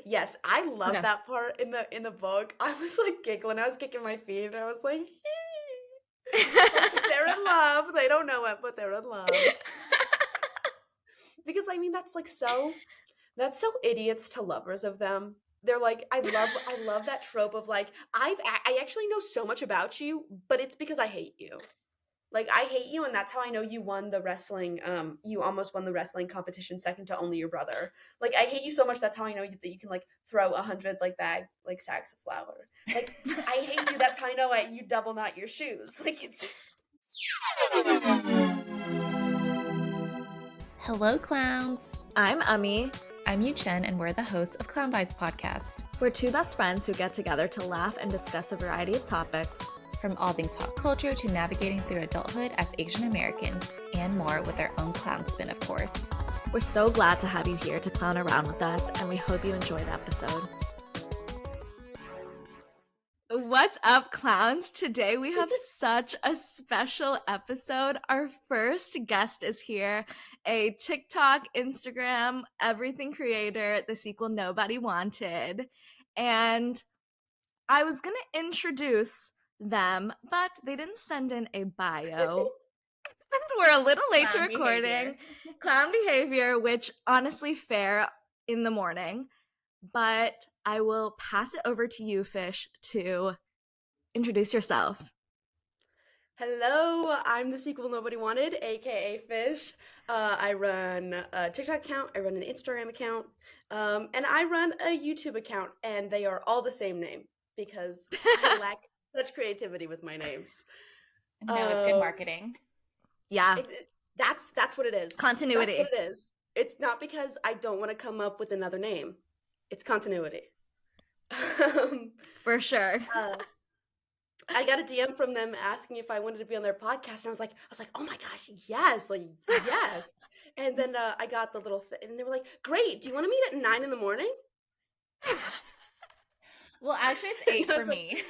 Yes, I love Okay. that part in the book. I was like giggling. I was kicking my feet. And I was like, like they're in love. They don't know it, but they're in love. Because I mean, that's so idiots to lovers of them. They're like, I love that trope of like, I actually know so much about you, but it's because I hate you. Like I hate you, and that's how I know you won the wrestling. You almost won the wrestling competition, second to only your brother. Like I hate you so much. That's how I know that you can like throw 100 like sacks of flour. Like I hate you. That's how I know you double knot your shoes. Like it's Hello, clowns. I'm Ami. I'm Yu Chen, and we're the hosts of Clown Vibes Podcast. We're two best friends who get together to laugh and discuss a variety of topics. From all things pop culture to navigating through adulthood as Asian Americans, and more with our own clown spin, of course. We're so glad to have you here to clown around with us, and we hope you enjoy the episode. What's up, clowns? Today we have such a special episode. Our first guest is here, a TikTok, Instagram, everything creator, the sequel nobody wanted. And I was going to introduce them, but they didn't send in a bio. And we're a little late to recording. Clown behavior, which honestly fair in the morning. But I will pass it over to you, Fish, to introduce yourself. Hello, I'm the sequel nobody wanted, aka Fish. I run a TikTok account, I run an Instagram account, and I run a YouTube account, and they are all the same name because I lack such creativity with my names. No, it's good marketing. Yeah. That's what it is. Continuity. That's what it is. It's not because I don't want to come up with another name. It's continuity. For sure. I got a DM from them asking if I wanted to be on their podcast, and I was like, oh my gosh, yes, like yes. And then I got the little and they were like, great. Do you want to meet at 9 a.m? Well, actually, it's 8 for me.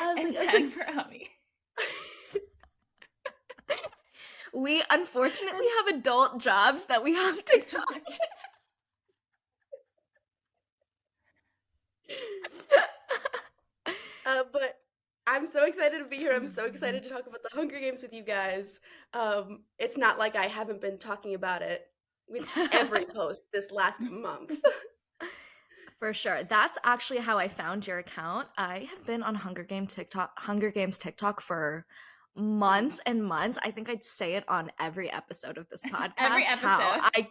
And 10 for Ami. We unfortunately have adult jobs that we have to go to. But I'm so excited to be here. I'm so excited to talk about the Hunger Games with you guys. It's not like I haven't been talking about it with every post this last month. For sure. That's actually how I found your account. I have been on Hunger Games TikTok for months and months. I think I'd say it on every episode of this podcast. Every episode. How I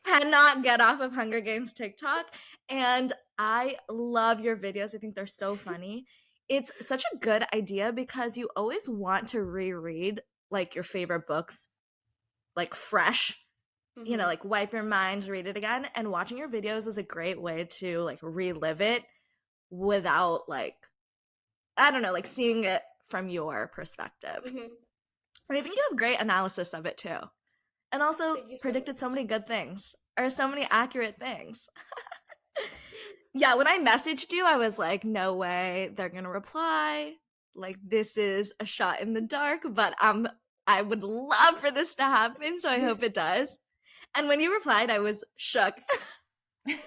cannot get off of Hunger Games TikTok, and I love your videos. I think they're so funny. It's such a good idea because you always want to reread like your favorite books like fresh. You know, like wipe your mind, read it again, and watching your videos is a great way to like relive it without like, I don't know, like seeing it from your perspective. And I think you have great analysis of it too. And also predicted so many good things, or so many accurate things. Yeah, when I messaged you, I was like, no way they're gonna reply. Like, this is a shot in the dark, but I would love for this to happen, so I hope it does. And when you replied, I was shook. What?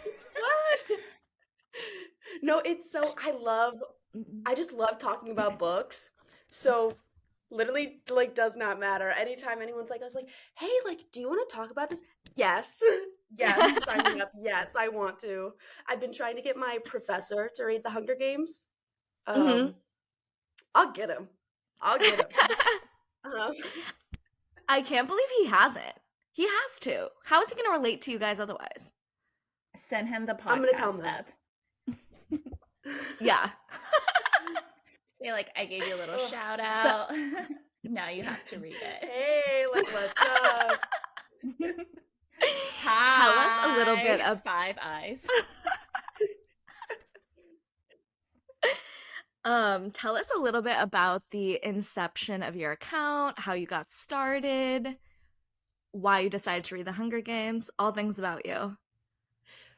No, it's so I just love talking about books. So literally like does not matter. Anytime anyone's like, I was like, hey, like, do you want to talk about this? Yes. Yes, sign me up. Yes, I want to. I've been trying to get my professor to read the Hunger Games. I'll get him. I can't believe he hasn't. He has to. How is he going to relate to you guys otherwise? Send him the podcast I'm gonna tell him up. Yeah. Say like, I gave you a little shout out. Now you have to read it. Hey, like, what's up? Hi. Tell us a little bit of 5 eyes. Tell us a little bit about the inception of your account, how you got started, why you decided to read the Hunger Games, all things about you.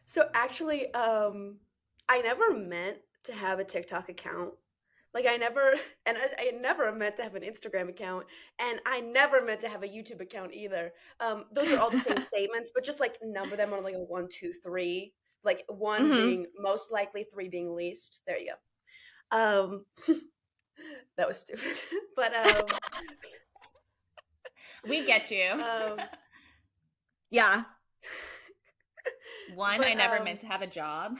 So actually, I never meant to have a TikTok account. Like I never meant to have an Instagram account, and I never meant to have a YouTube account either. Those are all the same statements, but just like number them on like a 1, 2, 3. like one Mm-hmm. being most likely, three being least. There you go. That was stupid. But We get you. um, Yeah. One, I but never meant to have a job.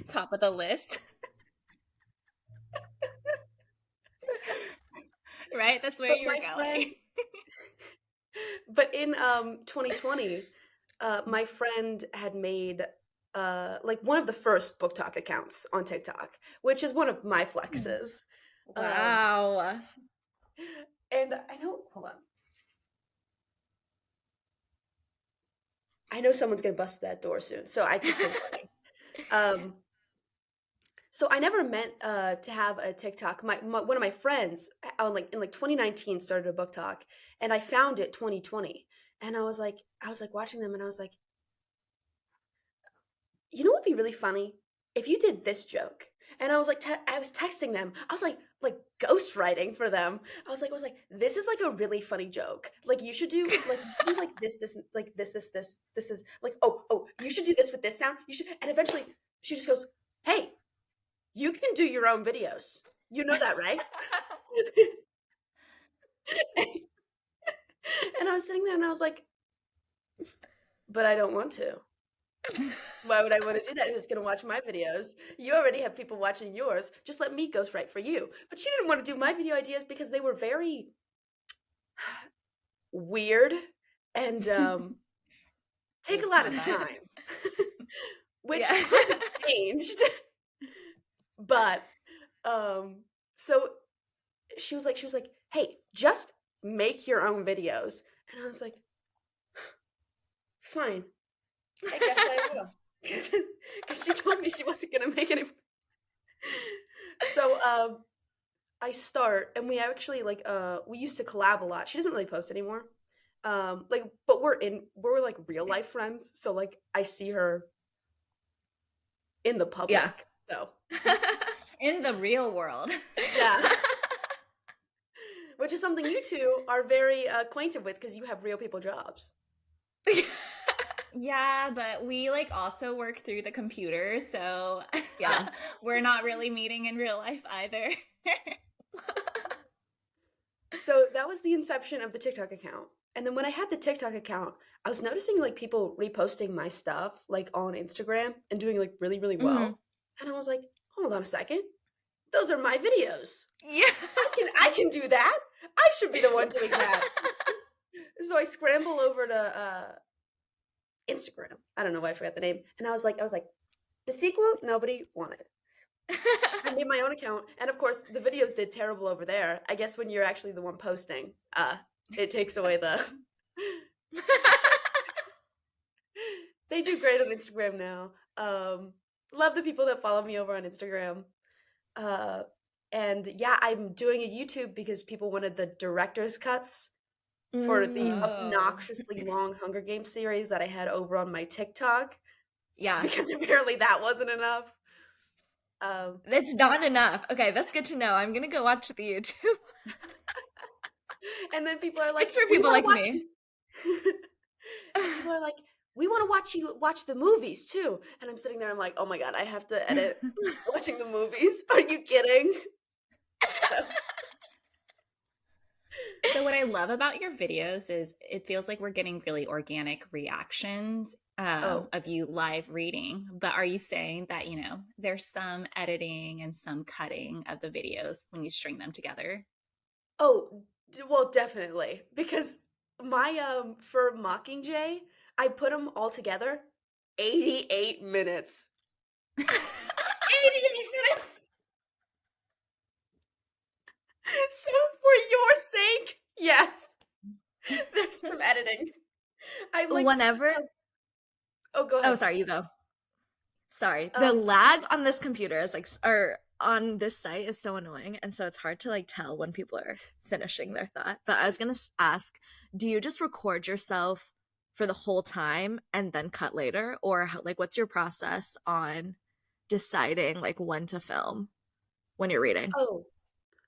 Top of the list. Right? That's where but you were my going. friend, but in 2020, my friend had made like one of the first book talk accounts on TikTok, which is one of my flexes. Um, Wow. and I know, hold on, I know someone's gonna bust that door soon, so I just been warning. Um, so I never meant to have a TikTok. One of my friends on like in like 2019 started a book talk, and I found it 2020, and I was like watching them, and I was like, you know what'd be really funny if you did this joke. And I was like, I was texting them. I was like ghostwriting for them. I was like, this is like a really funny joke. Like you should do like this is like, oh, you should do this with this sound. You should, and eventually she just goes, hey, you can do your own videos. You know that, right? And I was sitting there and I was like, but I don't want to. Why would I want to do that? Who's going to watch my videos? You already have people watching yours. Just let me ghostwrite for you. But she didn't want to do my video ideas because they were very weird and take a lot of time, which Yeah. hasn't changed. But so she was like, hey, just make your own videos. And I was like, fine, I guess I will. Because she told me she wasn't going to make any. So I start, and we actually like we used to collab a lot. She doesn't really post anymore. Like, but we're like real life friends, so like I see her in the Yeah. public. So In the real world. yeah, which is something you two are very acquainted with because you have real people jobs. Yeah, but we like also work through the computer, so Yeah. we're not really meeting in real life either. So that was the inception of the TikTok account. And then when I had the TikTok account, I was noticing like people reposting my stuff like on Instagram and doing like really, really Mhm. well. And I was like, hold on a second. Those are my videos. Yeah. I can do that. I should be the one doing that. So I scramble over to Instagram. I don't know why I forgot the name. And I was like, the sequel, nobody wanted. I made my own account, and of course, the videos did terrible over there. I guess when you're actually the one posting, it takes away the. They do great on Instagram now. Love the people that follow me over on Instagram. Uh, and yeah, I'm doing a YouTube because people wanted the director's cuts for the Mm. Oh. obnoxiously long Hunger Games series that I had over on my TikTok Yeah. because apparently that wasn't enough. It's not enough. Okay, that's good to know. I'm gonna go watch the YouTube. And then people are like, It's for "We people want to like watch me. you." And people are like, "We want to watch you watch the movies too." And I'm sitting there, I'm like, "Oh my god, I have to edit watching the movies. Are you kidding?" So, So what I love about your videos is it feels like we're getting really organic reactions oh, of you live reading. But are you saying that, there's some editing and some cutting of the videos when you string them together? oh, well, definitely because my for Mockingjay, I put them all together, 88 minutes. 88 minutes. So for your sake, yes, there's some editing. I'm like, Whenever. oh, go Oh, ahead. sorry, you go. Sorry. The Um, lag on this computer is like, or on this site is so annoying. And so it's hard to like tell when people are finishing their thought. But I was going to ask, do you just record yourself for the whole time and then cut later? Or like, what's your process on deciding like when to film when you're reading? oh,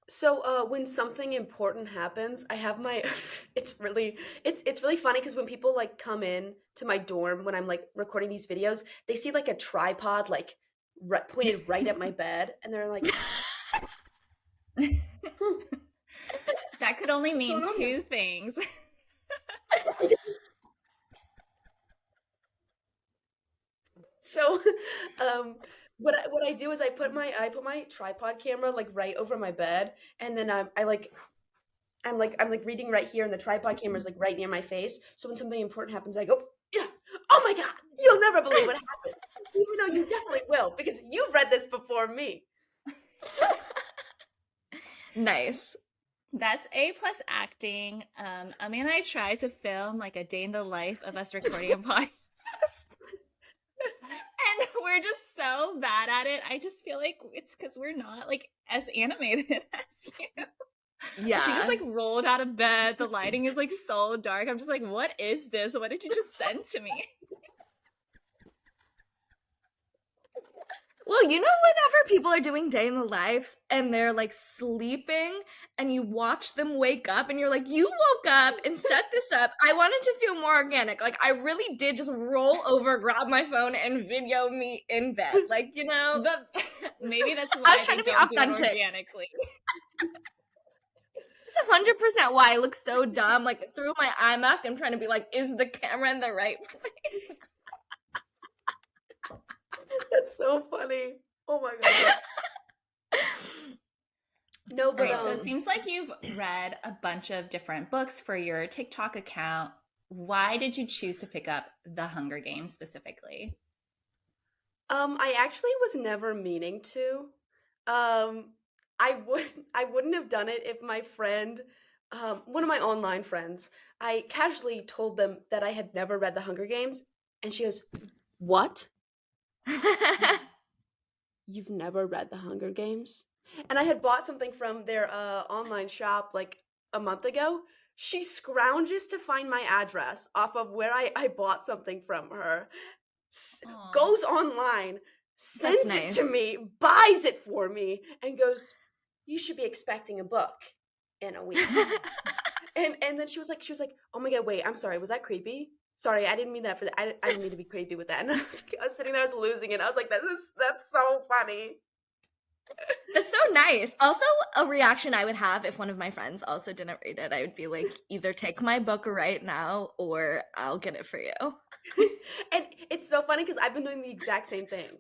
So when something important happens, I have my it's really funny because when people like come in to my dorm when I'm like recording these videos, they see like a tripod like pointed right at my bed, and they're like, "Huh, That could only what's mean going on here?" two things. So, what I do is I put my tripod camera like right over my bed, and then I'm like reading right here, and the tripod camera is like right near my face. So when something important happens, I go, yeah, oh my god, you'll never believe what happened, even though you definitely will because you've read this before me. Nice. That's A plus acting. Ami and I tried to film like a day in the life of us recording a podcast. And we're just so bad at it. I just feel like it's because we're not like as animated as you. She just Yeah. like rolled out of bed. The lighting is like so dark. I'm just like, what is this? What did you just send to me? Well, you know, whenever people are doing day in the lives and they're like sleeping and you watch them wake up and you're like, you woke up and set this up. I wanted to feel more organic. Like, I really did just roll over, grab my phone, and video me in bed. Like, you know, But maybe that's I why was trying they to be don't do it authentic. organically. It's 100% why I look so dumb. Like, through my eye mask, I'm trying to be like, is the camera in the right place? That's so funny. Oh my god. No, All but right, so it seems like you've read a bunch of different books for your TikTok account. Why did you choose to pick up The Hunger Games specifically? I actually was never meaning to. Um, I wouldn't have done it if my friend, one of my online friends, I casually told them that I had never read The Hunger Games, and she goes, "What? You've never read The Hunger Games?" And I had bought something from their online shop like a month ago. She scrounges to find my address off of where I bought something from her, Aw. goes online, That's sends it nice. to me, buys it for me, and goes, "You should be expecting a book in a week." And then she was like, "Oh my god, wait, I'm sorry, was that creepy? Sorry, I didn't mean that for that. I didn't mean to be creepy with that." And I was sitting there, I was losing it. I was like, that's so funny." That's so nice. Also, a reaction I would have if one of my friends also didn't read it, I would be like, either take my book right now or I'll get it for you. And it's so funny because I've been doing the exact same thing,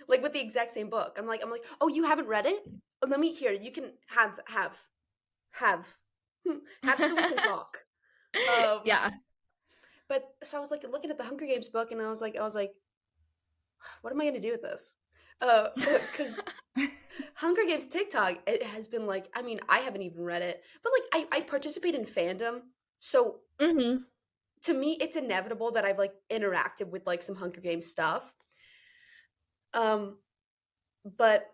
like with the exact same book. I'm like, "Oh, you haven't read it? Oh, let me hear. You can have have so we can talk." Um, Yeah. but so I was like looking at the Hunger Games book, and I was like, what am I gonna do with this? Because Hunger Games TikTok, it has been like, I mean, I haven't even read it, but like I participate in fandom, so Mm-hmm. to me, it's inevitable that I've like interacted with like some Hunger Games stuff. Um, but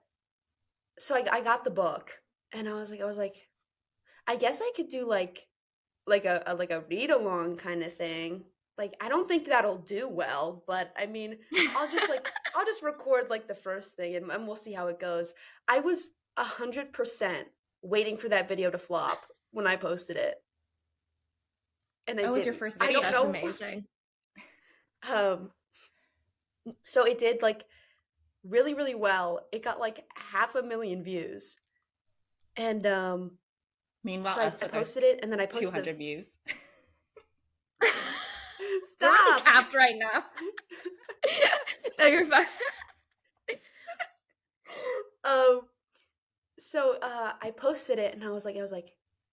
so I got the book, and I was like, I guess I could do like a read along kind of thing. Like I don't think that'll do well, but I mean, I'll just record like the first thing, and we'll see how it goes. I was 100% waiting for that video to flop when I posted it, and I Oh, it was your didn't. first I don't video. That's know. amazing. Um, so it did like really well. It got like 500,000 views, and Meanwhile, so us I with our posted it, and then I posted 200 views. We're really stop. capped right now. No, you're fine. um, so I posted it, and I was like,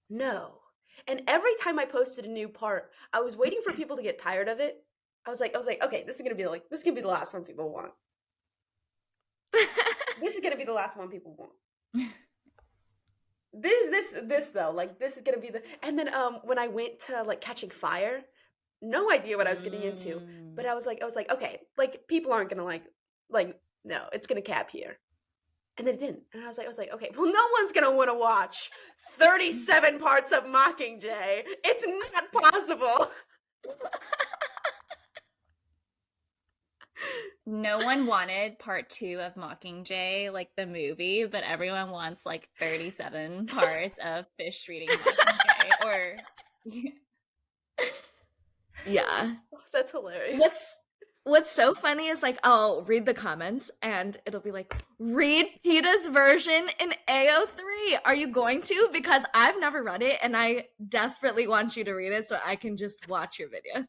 no. And every time I posted a new part, I was waiting for people to get tired of it. I was like, okay, this is gonna be the last one people want. This is gonna be the last one people want. This though, like this is gonna be the. And then when I went to like Catching Fire, no idea what I was getting into, but I was like, okay, like people aren't gonna like no, it's gonna cap here. And then it didn't. And I was like, okay, well, no one's gonna want to watch 37 parts of Mockingjay. It's not possible. No one wanted part 2 of Mockingjay, like the movie, but everyone wants like 37 parts of Fish reading Mockingjay or Yeah. That's hilarious. What's so funny is like I'll read the comments and it'll be like, read Peeta's version in AO3. Are you going to? Because I've never read it and I desperately want you to read it so I can just watch your video.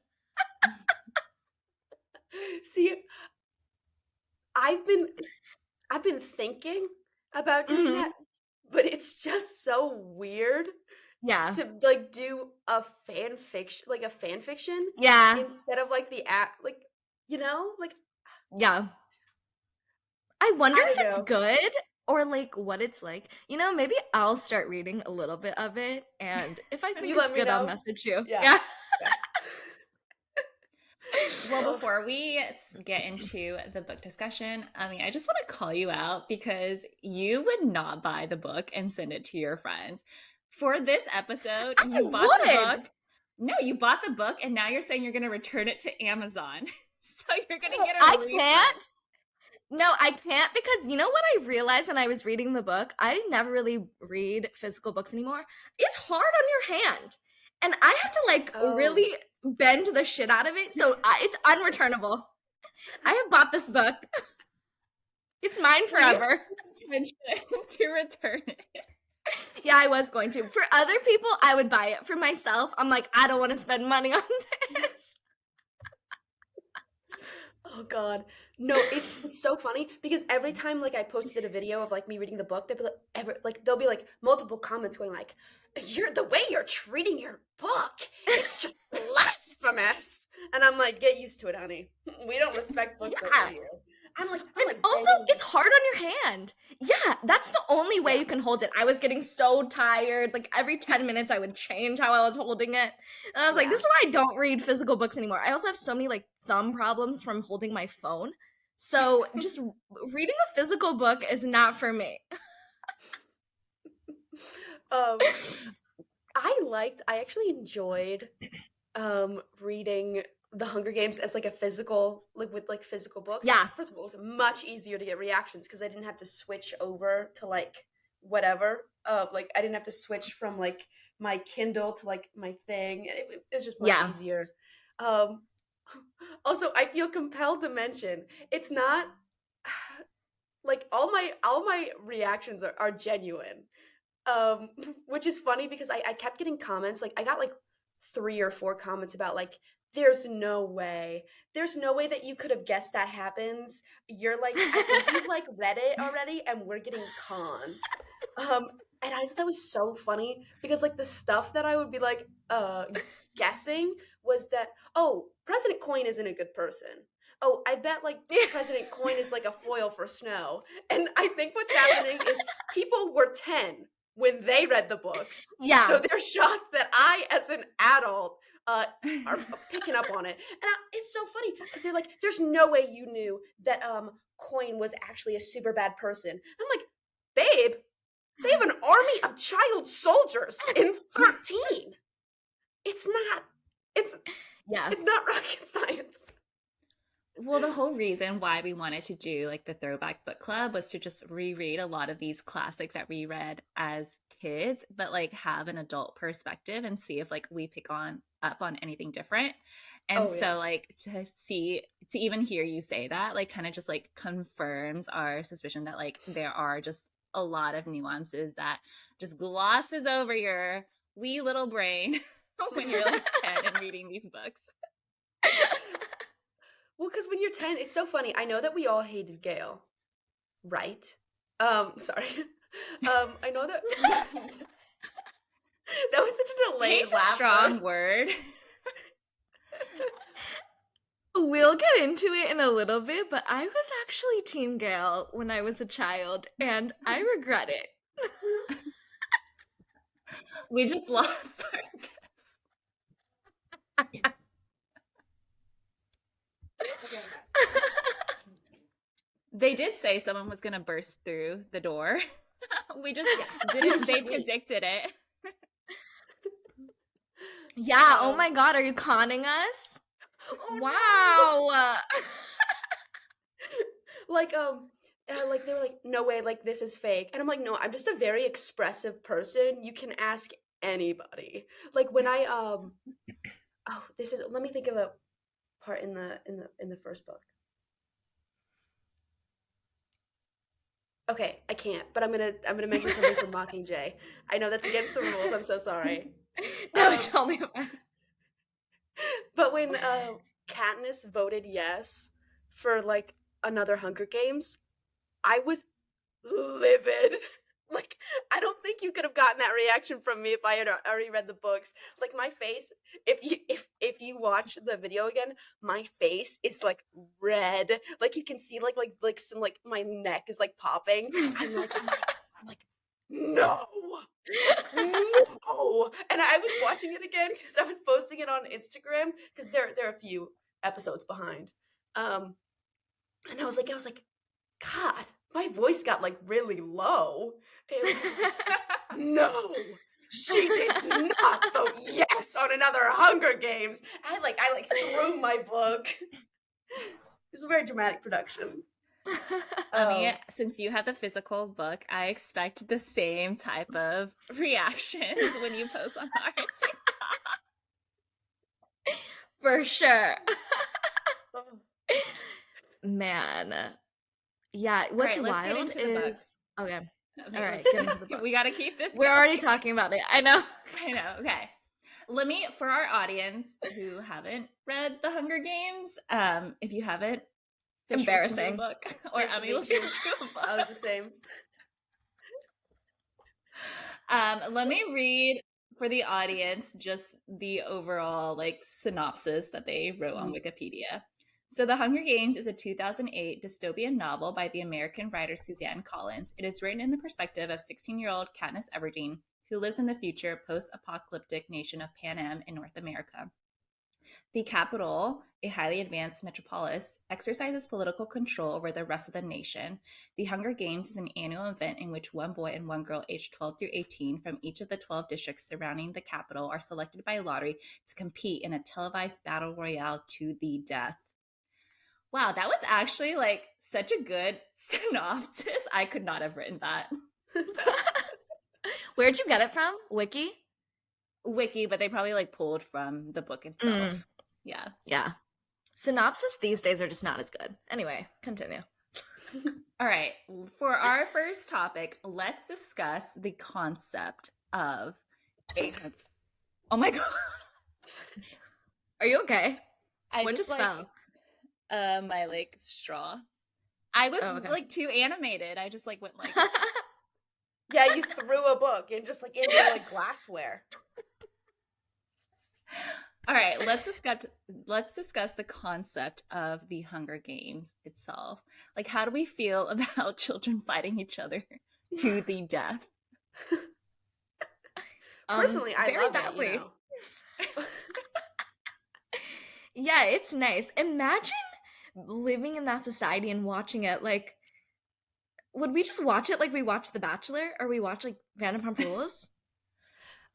See, I've been thinking about doing that, but it's just so weird Yeah. to like do a fan fiction Yeah. instead of like the act, like, you know, like, Yeah. I wonder I if don't it's know. good or like what it's like. You know, maybe I'll start reading a little bit of it and if I And think you it's let me good, I'll know. message you. Yeah. Yeah. Yeah. well, Oh, before we get into the book discussion, I mean, I just want to call you out because you would not buy the book and send it to your friends. For this episode, I you bought the would. book. No, you bought the book and now you're saying you're going to return it to Amazon. So you're going to get a I refund. can't. No, I can't because you know what I realized when I was reading the book? I never really read physical books anymore. It's hard on your hand. And I had to like Oh. really bend the shit out of it. So it's unreturnable. I have bought this book. It's mine forever. Intention to return it. Yeah, I was going to. For other people, I would buy it. For myself, I'm like, I don't want to spend money on this. Oh God, no! It's so funny because every time like I posted a video of like me reading the book, there'll be like multiple comments going like, "You're the way you're treating your book, it's just blasphemous," and I'm like, "Get used to it, honey. We don't respect books Yeah. over here." I'm And like also, begging- it's hard on your hand. Yeah, that's the only way you can hold it. I was getting so tired. Like every 10 minutes, I would change how I was holding it. And I was like, Yeah. this is why I don't read physical books anymore. I also have so many like thumb problems from holding my phone. So just reading a physical book is not for me. I actually enjoyed reading The Hunger Games as like a physical, like with like physical books. Yeah. First of all, it was much easier to get reactions because I didn't have to switch over to like whatever. Like I didn't have to switch from like my Kindle to like my thing. It was just much Yeah. easier. Also, I feel compelled to mention it's not like all my reactions are genuine. Which is funny because I kept getting comments, like I got like 3 or 4 comments about like, there's no way that you could have guessed that happens. You're like, I think you've like read it already and we're getting conned. And I thought that was so funny because like the stuff that I would be like guessing was that, oh, President Coin isn't a good person. Oh, I bet like President Coin is like a foil for Snow. And I think what's happening is people were 10 when they read the books. Yeah. So they're shocked that I, as an adult, are picking up on it. And it's so funny because they're like, there's no way you knew that Coin was actually a super bad person. I'm like, babe, they have an army of child soldiers in 13. It's not rocket science. Well, the whole reason why we wanted to do like the Throwback Book Club was to just reread a lot of these classics that we read as kids, but like have an adult perspective and see if like we pick up on anything different. And so like to even hear you say that, like kind of just like confirms our suspicion that like there are just a lot of nuances that just glosses over your wee little brain when you're like 10 and reading these books. Well, because when you're 10, it's so funny. I know that we all hated Gale, right? Sorry. I know that that was such a delayed Hate's a laugh. strong word. We'll get into it in a little bit, but I was actually Team Gale when I was a child, and I regret it. We just lost our guess. They did say someone was going to burst through the door. We just didn't. They predicted it. Yeah, oh my god, are you conning us? Oh, Wow. like they were like, no way, like this is fake, and I'm like, no, I'm just a very expressive person. You can ask anybody. Like when oh, this is. Let me think of a part in the first book. Okay, I can't, but I'm gonna mention something from Mockingjay. I know that's against the rules. I'm so sorry. No, Um, tell me about it. but when Katniss voted yes for like another Hunger Games, I was livid. Like, I don't think you could have gotten that reaction from me if I had already read the books. Like my face, if you watch the video again, my face is like red. Like you can see like some like my neck is like popping. I'm like no. No. And I was watching it again because I was posting it on Instagram because there are a few episodes behind. And I was like, God, my voice got like really low. No, she did not vote yes on another Hunger Games. I threw my book. It was a very dramatic production. Ami, since you have the physical book, I expect the same type of reactions when you post on our TikTok. For sure. Oh. Man. Yeah, what's All right, let's get wild into the book. is okay. Okay, All right, get into the book. We got to keep this We're going. already talking about it. I know. I know. Okay. Let me, for our audience who haven't read The Hunger Games, if you haven't, Fish Embarrassing. will send you a book, or Nice to Abby meet will send you. you a book. I was the same. Let me read for the audience just the overall like synopsis that they wrote on Wikipedia. So, The Hunger Games is a 2008 dystopian novel by the American writer Suzanne Collins. It is written in the perspective of 16-year-old Katniss Everdeen, who lives in the future post-apocalyptic nation of Panem in North America. The capital, a highly advanced metropolis, exercises political control over the rest of the nation. The Hunger Games is an annual event in which one boy and one girl aged 12 through 18 from each of the 12 districts surrounding the capital are selected by lottery to compete in a televised battle royale to the death. Wow, that was actually like such a good synopsis. I could not have written that. Where'd you get it from? Wiki? Wiki, but they probably like pulled from the book itself. Yeah. Yeah. Synopsis these days are just not as good. Anyway, continue. All right. For our first topic, let's discuss the concept of a. Oh my God. Are you okay? I What just fell? My like straw. I was Oh, okay. like too animated. I just like went like. Yeah, you threw a book and just like into like glassware. All right, let's discuss the concept of the Hunger Games itself. Like, how do we feel about children fighting each other to the death? Personally, I love badly. it. You know? Yeah, it's nice. Imagine living in that society and watching it. Like, would we just watch it like we watch The Bachelor or we watch like Vanderpump Rules?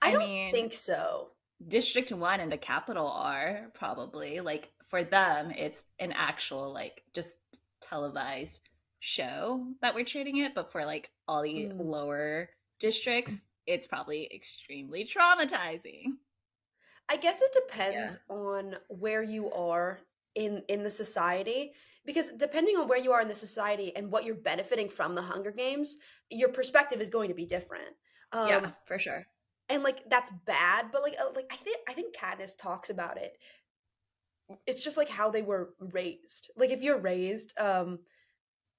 I don't think so. District 1 and the capital are probably like, for them it's an actual like just televised show that we're treating it, but for like all the lower districts it's probably extremely traumatizing. I guess it depends on where you are in the society, because depending on where you are in the society and what you're benefiting from the Hunger Games, your perspective is going to be different. Yeah, for sure. And like that's bad, but like I think Katniss talks about it. It's just like how they were raised. Like if you're raised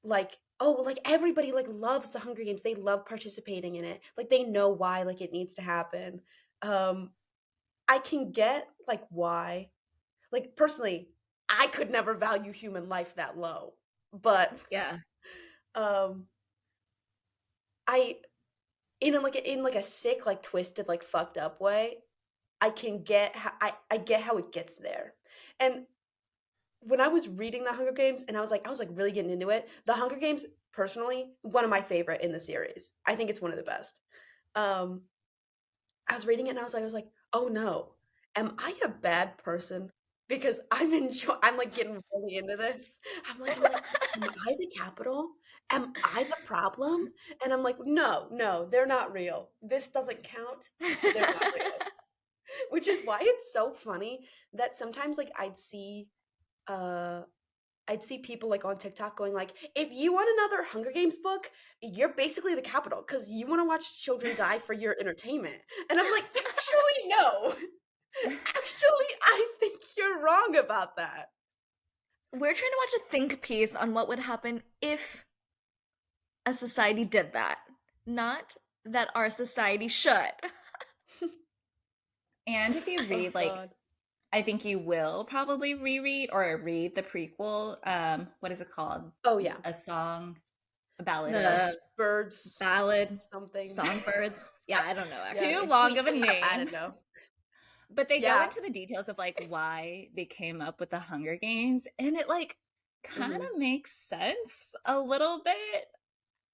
like, oh, like everybody like loves the Hunger Games, they love participating in it, like they know why like it needs to happen. I can get like why, like personally I could never value human life that low, but I in a sick, like twisted, like fucked up way, I can get how I get how it gets there. And when I was reading The Hunger Games and I was like really getting into it, The Hunger Games, personally, one of my favorite in the series. I think it's one of the best. I was reading it and I was like, oh no, am I a bad person? Because I'm like getting really into this. I'm like, am I the capital? Am I the problem? And I'm like, no, they're not real. This doesn't count. They're not real. Which is why it's so funny that sometimes like I'd see people like on TikTok going like, if you want another Hunger Games book, you're basically the capital because you want to watch children die for your entertainment. And I'm like, actually, no. Actually, I think you're wrong about that. We're trying to watch a think piece on what would happen if a society did that, not that our society should. And if you read like God. I think you will probably reread or read the prequel. What is it called? Oh yeah, A song, a ballad. The birds, ballad, something, songbirds. Yeah, I don't know. Yeah, Actually. too long of a I name. don't know. But they go Yeah. into the details of like why they came up with the Hunger Games, and it like kind of makes sense a little bit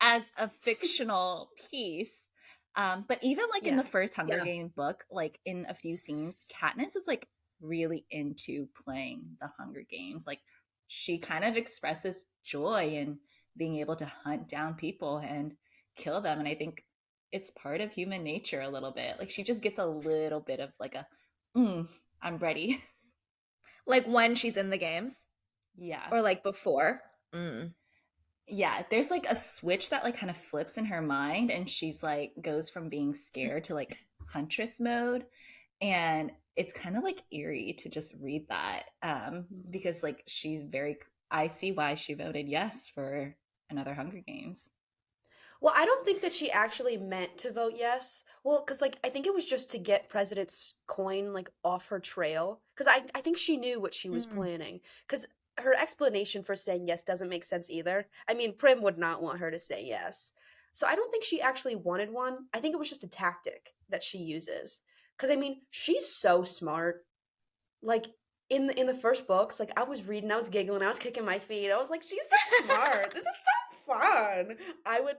as a fictional piece. But even like in Yeah. the first Hunger Yeah. Game book, like in a few scenes, Katniss is like really into playing the Hunger Games. Like she kind of expresses joy in being able to hunt down people and kill them. And I think it's part of human nature a little bit. Like she just gets a little bit of like a, I'm ready. Like when she's in the games, Yeah. or like before. Mm. Yeah, there's like a switch that like kind of flips in her mind, and she's like goes from being scared to like huntress mode. And it's kind of like eerie to just read that because like she's very, I see why she voted yes for another Hunger Games. Well, I don't think that she actually meant to vote yes. Well, because like I think it was just to get President's coin like off her trail. Because I think she knew what she was planning. Because her explanation for saying yes doesn't make sense either. I mean, Prim would not want her to say yes. So I don't think she actually wanted one. I think it was just a tactic that she uses. Because I mean, she's so smart. Like in the first books, like I was reading, I was giggling, I was kicking my feet. I was like, she's so smart. This is so fun. I would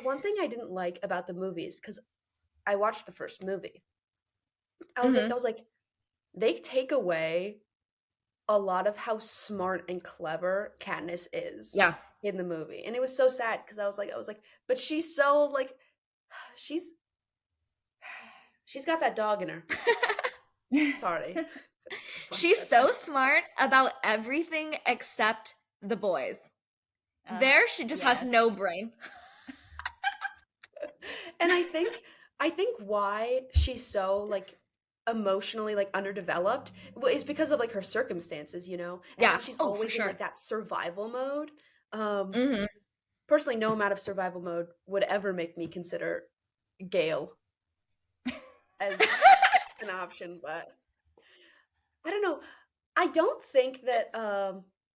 one thing I didn't like about the movies because I watched the first movie. I was like, they take away a lot of how smart and clever Katniss is Yeah. in the movie, and it was so sad because I was like, but she's so like, she's got that dog in her. Sorry. She's so smart about everything except the boys. There, she just has no brain. And I think why she's so like emotionally like underdeveloped is because of like her circumstances, you know, and Yeah. how she's Oh, for always in sure. like that survival mode. Mm-hmm. Personally, no amount of survival mode would ever make me consider Gale as an option, but I don't know. I don't think that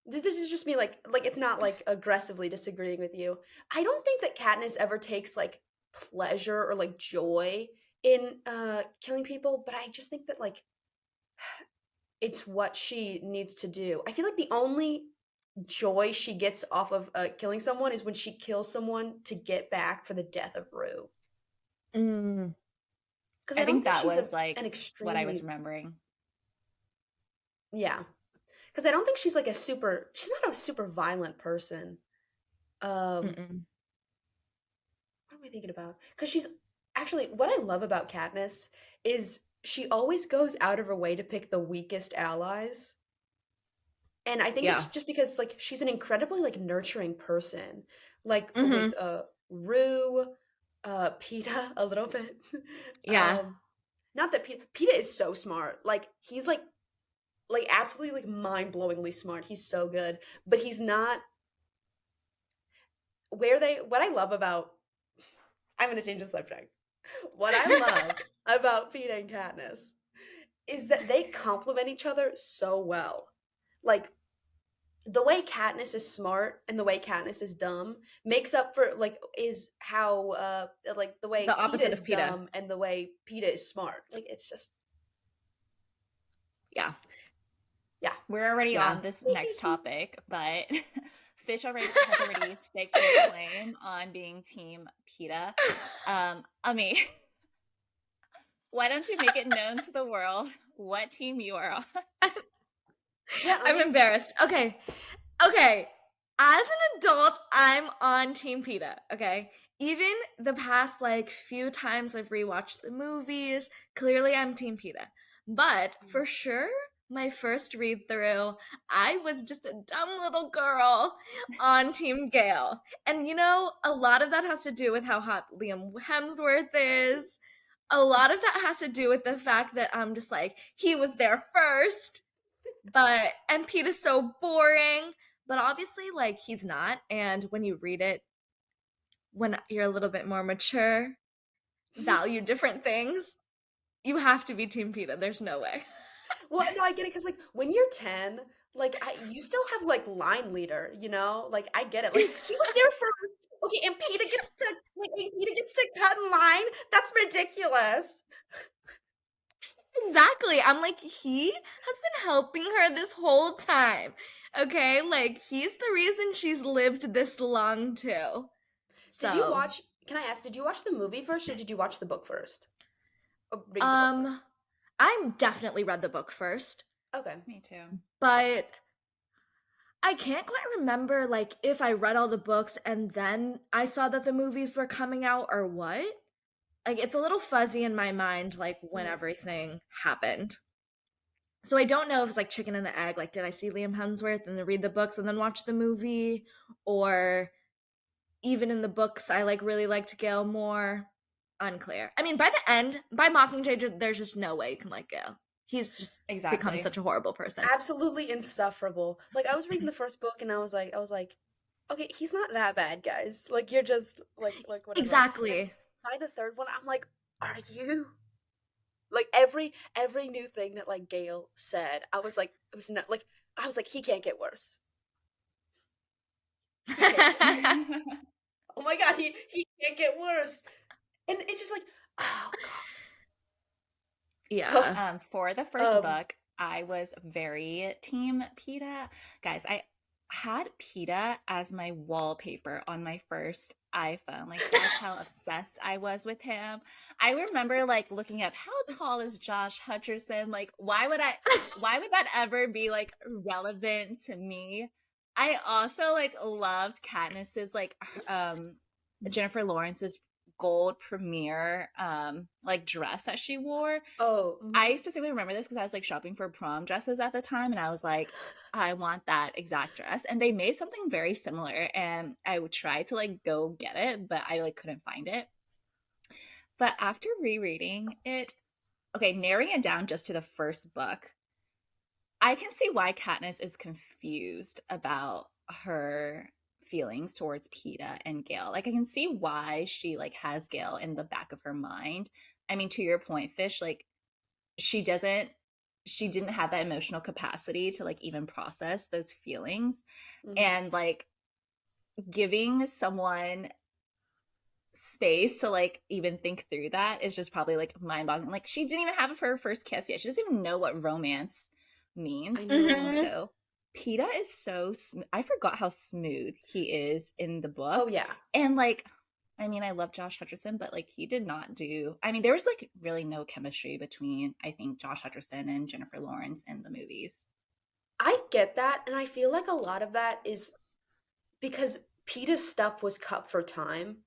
this is just me like it's not like aggressively disagreeing with you. I don't think that Katniss ever takes like pleasure or like joy in killing people, but I just think that like it's what she needs to do. I feel like the only joy she gets off of killing someone is when she kills someone to get back for the death of Rue. Mm. Because I think that she's was like an what I was extremely remembering. yeah. Because I don't think she's like she's not a super violent person. What am I thinking about? Because she's actually, what I love about Katniss is she always goes out of her way to pick the weakest allies. And I think it's just because like she's an incredibly like nurturing person. Like with Rue, Peeta a little bit. Yeah. Not that Peeta is so smart. Like he's like absolutely like mind-blowingly smart. He's so good, but he's not what I love about I'm going to change the subject. What I love about Peeta and Katniss is that they complement each other so well. Like the way Katniss is smart and the way Katniss is dumb makes up for like is how like the way The Peeta opposite is of Peeta. dumb and the way Peeta is smart. Like it's just Yeah. We're already on this next topic, but Fish has already staked her claim on being Team Peeta. Ami, why don't you make it known to the world what team you are on? Yeah, I'm embarrassed. Okay. As an adult, I'm on Team Peeta, okay? Even the past like few times I've rewatched the movies, clearly I'm Team Peeta. But for sure, my first read through, I was just a dumb little girl on Team Gale. And you know, a lot of that has to do with how hot Liam Hemsworth is. A lot of that has to do with the fact that I'm just like, he was there first, but and Pete is so boring. But obviously, like, he's not. And when you read it, when you're a little bit more mature, value different things, you have to be Team Peeta. There's no way. Well, no, I get it because like when you're 10, like you still have like line leader, you know? Like I get it. Like he was there first. Okay, and Peeta gets to cut in line. That's ridiculous. Exactly. I'm like, he has been helping her this whole time. Okay? Like, he's the reason she's lived this long, too. Did you So, watch, can I ask, did you watch the movie first or did you watch the book first? Or read the book first? um, I'm definitely read the book first, Okay. Me too. but I can't quite remember, like, if I read all the books and then I saw that the movies were coming out or what. Like, it's a little fuzzy in my mind, like, when everything happened. So I don't know if it's like chicken and the egg. Like, did I see Liam Hemsworth and then read the books and then watch the movie? Or even in the books, I like really liked Gale more. Unclear. I mean, by the end, by Mockingjay, there's just no way you can like Gale. He's just become Exactly. such a horrible person. Absolutely insufferable. Like I was reading the first book and I was like, okay, he's not that bad, guys. Like you're just like whatever. Exactly. And by the third one, I'm like, are you? Like every new thing that like Gale said, I was like, it was not like I was like, he can't get worse. He can't get worse. Oh my god, he can't get worse. And it's just like, oh god. Yeah. For the first book, I was very team Peeta. Guys, I had Peeta as my wallpaper on my first iPhone. Like that's how obsessed I was with him. I remember like looking up how tall is Josh Hutcherson? Like why would that ever be like relevant to me? I also like loved Katniss's like Jennifer Lawrence's gold premiere like dress that she wore. Oh, I specifically remember this because I was like shopping for prom dresses at the time and I was like, I want that exact dress. And they made something very similar and I would try to like go get it, but I like couldn't find it. But after rereading it, okay, narrowing it down just to the first book, I can see why Katniss is confused about her feelings towards Peeta and Gale. Like I can see why she like has Gale in the back of her mind. I mean, to your point, Fish, like she didn't have that emotional capacity to like even process those feelings. And like giving someone space to like even think through that is just probably like mind-boggling. Like she didn't even have her first kiss yet. She doesn't even know what romance means. I know. Also, Peeta is so I forgot how smooth he is in the book. Oh yeah. And like I mean, I love Josh Hutcherson, but like he did not do I mean, there was like really no chemistry between I think Josh Hutcherson and Jennifer Lawrence in the movies. I get that, and I feel like a lot of that is because Peeta's stuff was cut for time.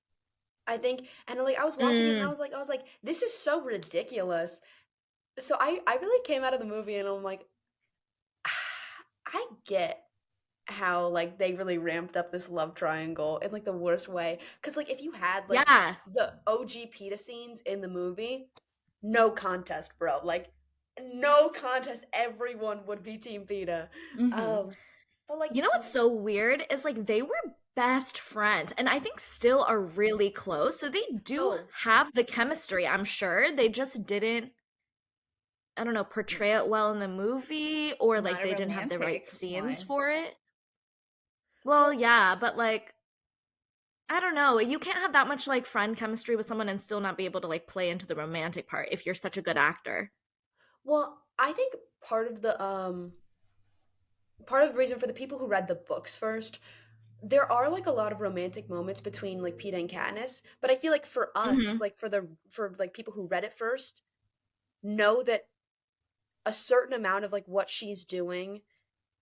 I think, and like I was watching it and I was like, this is so ridiculous. So I really came out of the movie and I'm like, I get how like they really ramped up this love triangle in like the worst way. Cause like if you had like Yeah. the OG Peeta scenes in the movie, no contest, bro. Like no contest. Everyone would be Team Peeta. But like You know what's so weird is like they were best friends and I think still are really close. So they do have the chemistry, I'm sure. They just didn't, I don't know, portray it well in the movie or like Not a they didn't have the right romantic scenes one. for it. Well, yeah, but like I don't know. You can't have that much like friend chemistry with someone and still not be able to like play into the romantic part if you're such a good actor. well, I think part of the reason for the people who read the books first, there are like a lot of romantic moments between like Peeta and Katniss, but I feel like for us, like for like people who read it first, know that a certain amount of like what she's doing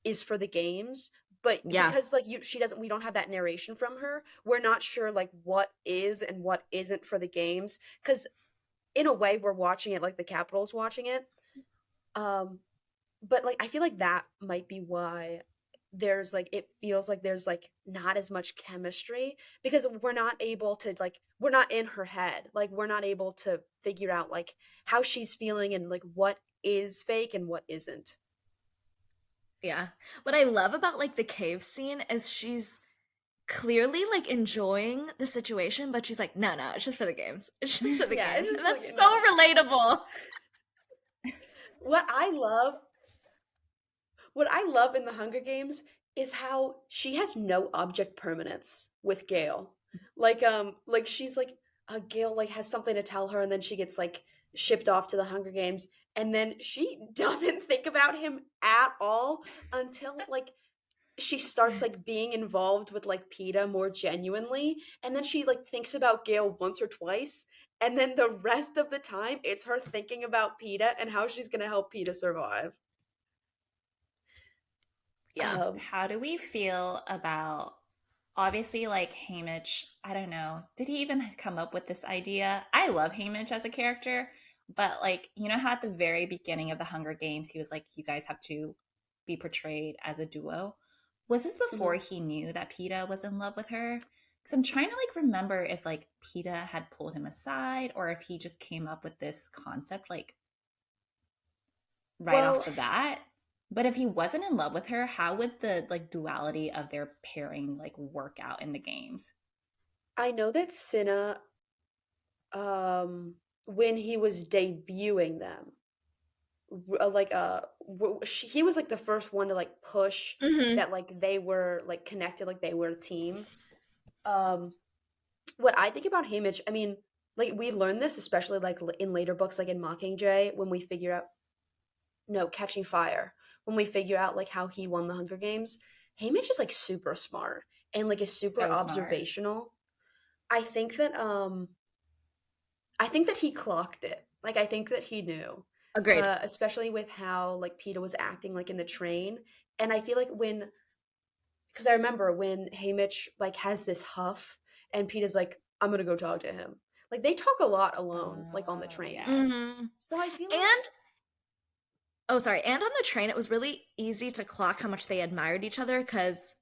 is for the games, but Yeah. because like she doesn't, we don't have that narration from her, we're not sure like what is and what isn't for the games, because in a way we're watching it like the Capitol's watching it. um but like I feel like that might be why there's like, it feels like there's like not as much chemistry, because we're not able to like, we're not in her head, like we're not able to figure out like how she's feeling and like what is fake and what isn't. Yeah. What I love about like the cave scene is she's clearly like enjoying the situation, but she's like, no, it's just for the games. It's just for the Yeah, it's games. just And like, that's so no. relatable. What I love, what I love in the Hunger Games is how she has no object permanence with Gale. Like she's like, Gale like has something to tell her, and then she gets like shipped off to the Hunger Games, and then she doesn't think about him at all until like she starts like being involved with like Peeta more genuinely, and then she like thinks about Gale once or twice, and then the rest of the time it's her thinking about Peeta and how she's gonna help Peeta survive. Yeah. Um, How do we feel about, obviously, like Haymitch? I don't know. Did he even come up with this idea? I love Haymitch as a character, but like, you know how at the very beginning of the Hunger Games, he was like, you guys have to be portrayed as a duo? Was this before mhm. he knew that Peeta was in love with her? Because I'm trying to like remember if like Peeta had pulled him aside or if he just came up with this concept like right off Well, the bat. But if he wasn't in love with her, how would the like duality of their pairing like work out in the games? I know that Cinna, um, when he was debuting them, he was like the first one to like push Mm-hmm. that like they were like connected, like they were a team. Um, what I think about Haymitch, I mean, like we learned this especially like in later books, like in Mockingjay, when we figure out, no, Catching Fire, when we figure out like how he won the Hunger Games. Haymitch is like super smart and like is super So smart. observational. I think that I think that he clocked it. Like I think that he knew. Agreed. Especially with how like Peeta was acting like in the train. And I feel like when, because I remember when Haymitch like has this huff and Peeta's like, I'm gonna go talk to him. Like they talk a lot alone, like on the Oh, train. yeah. Mm-hmm. So I feel like, And oh, sorry. And on the train, it was really easy to clock how much they admired each other because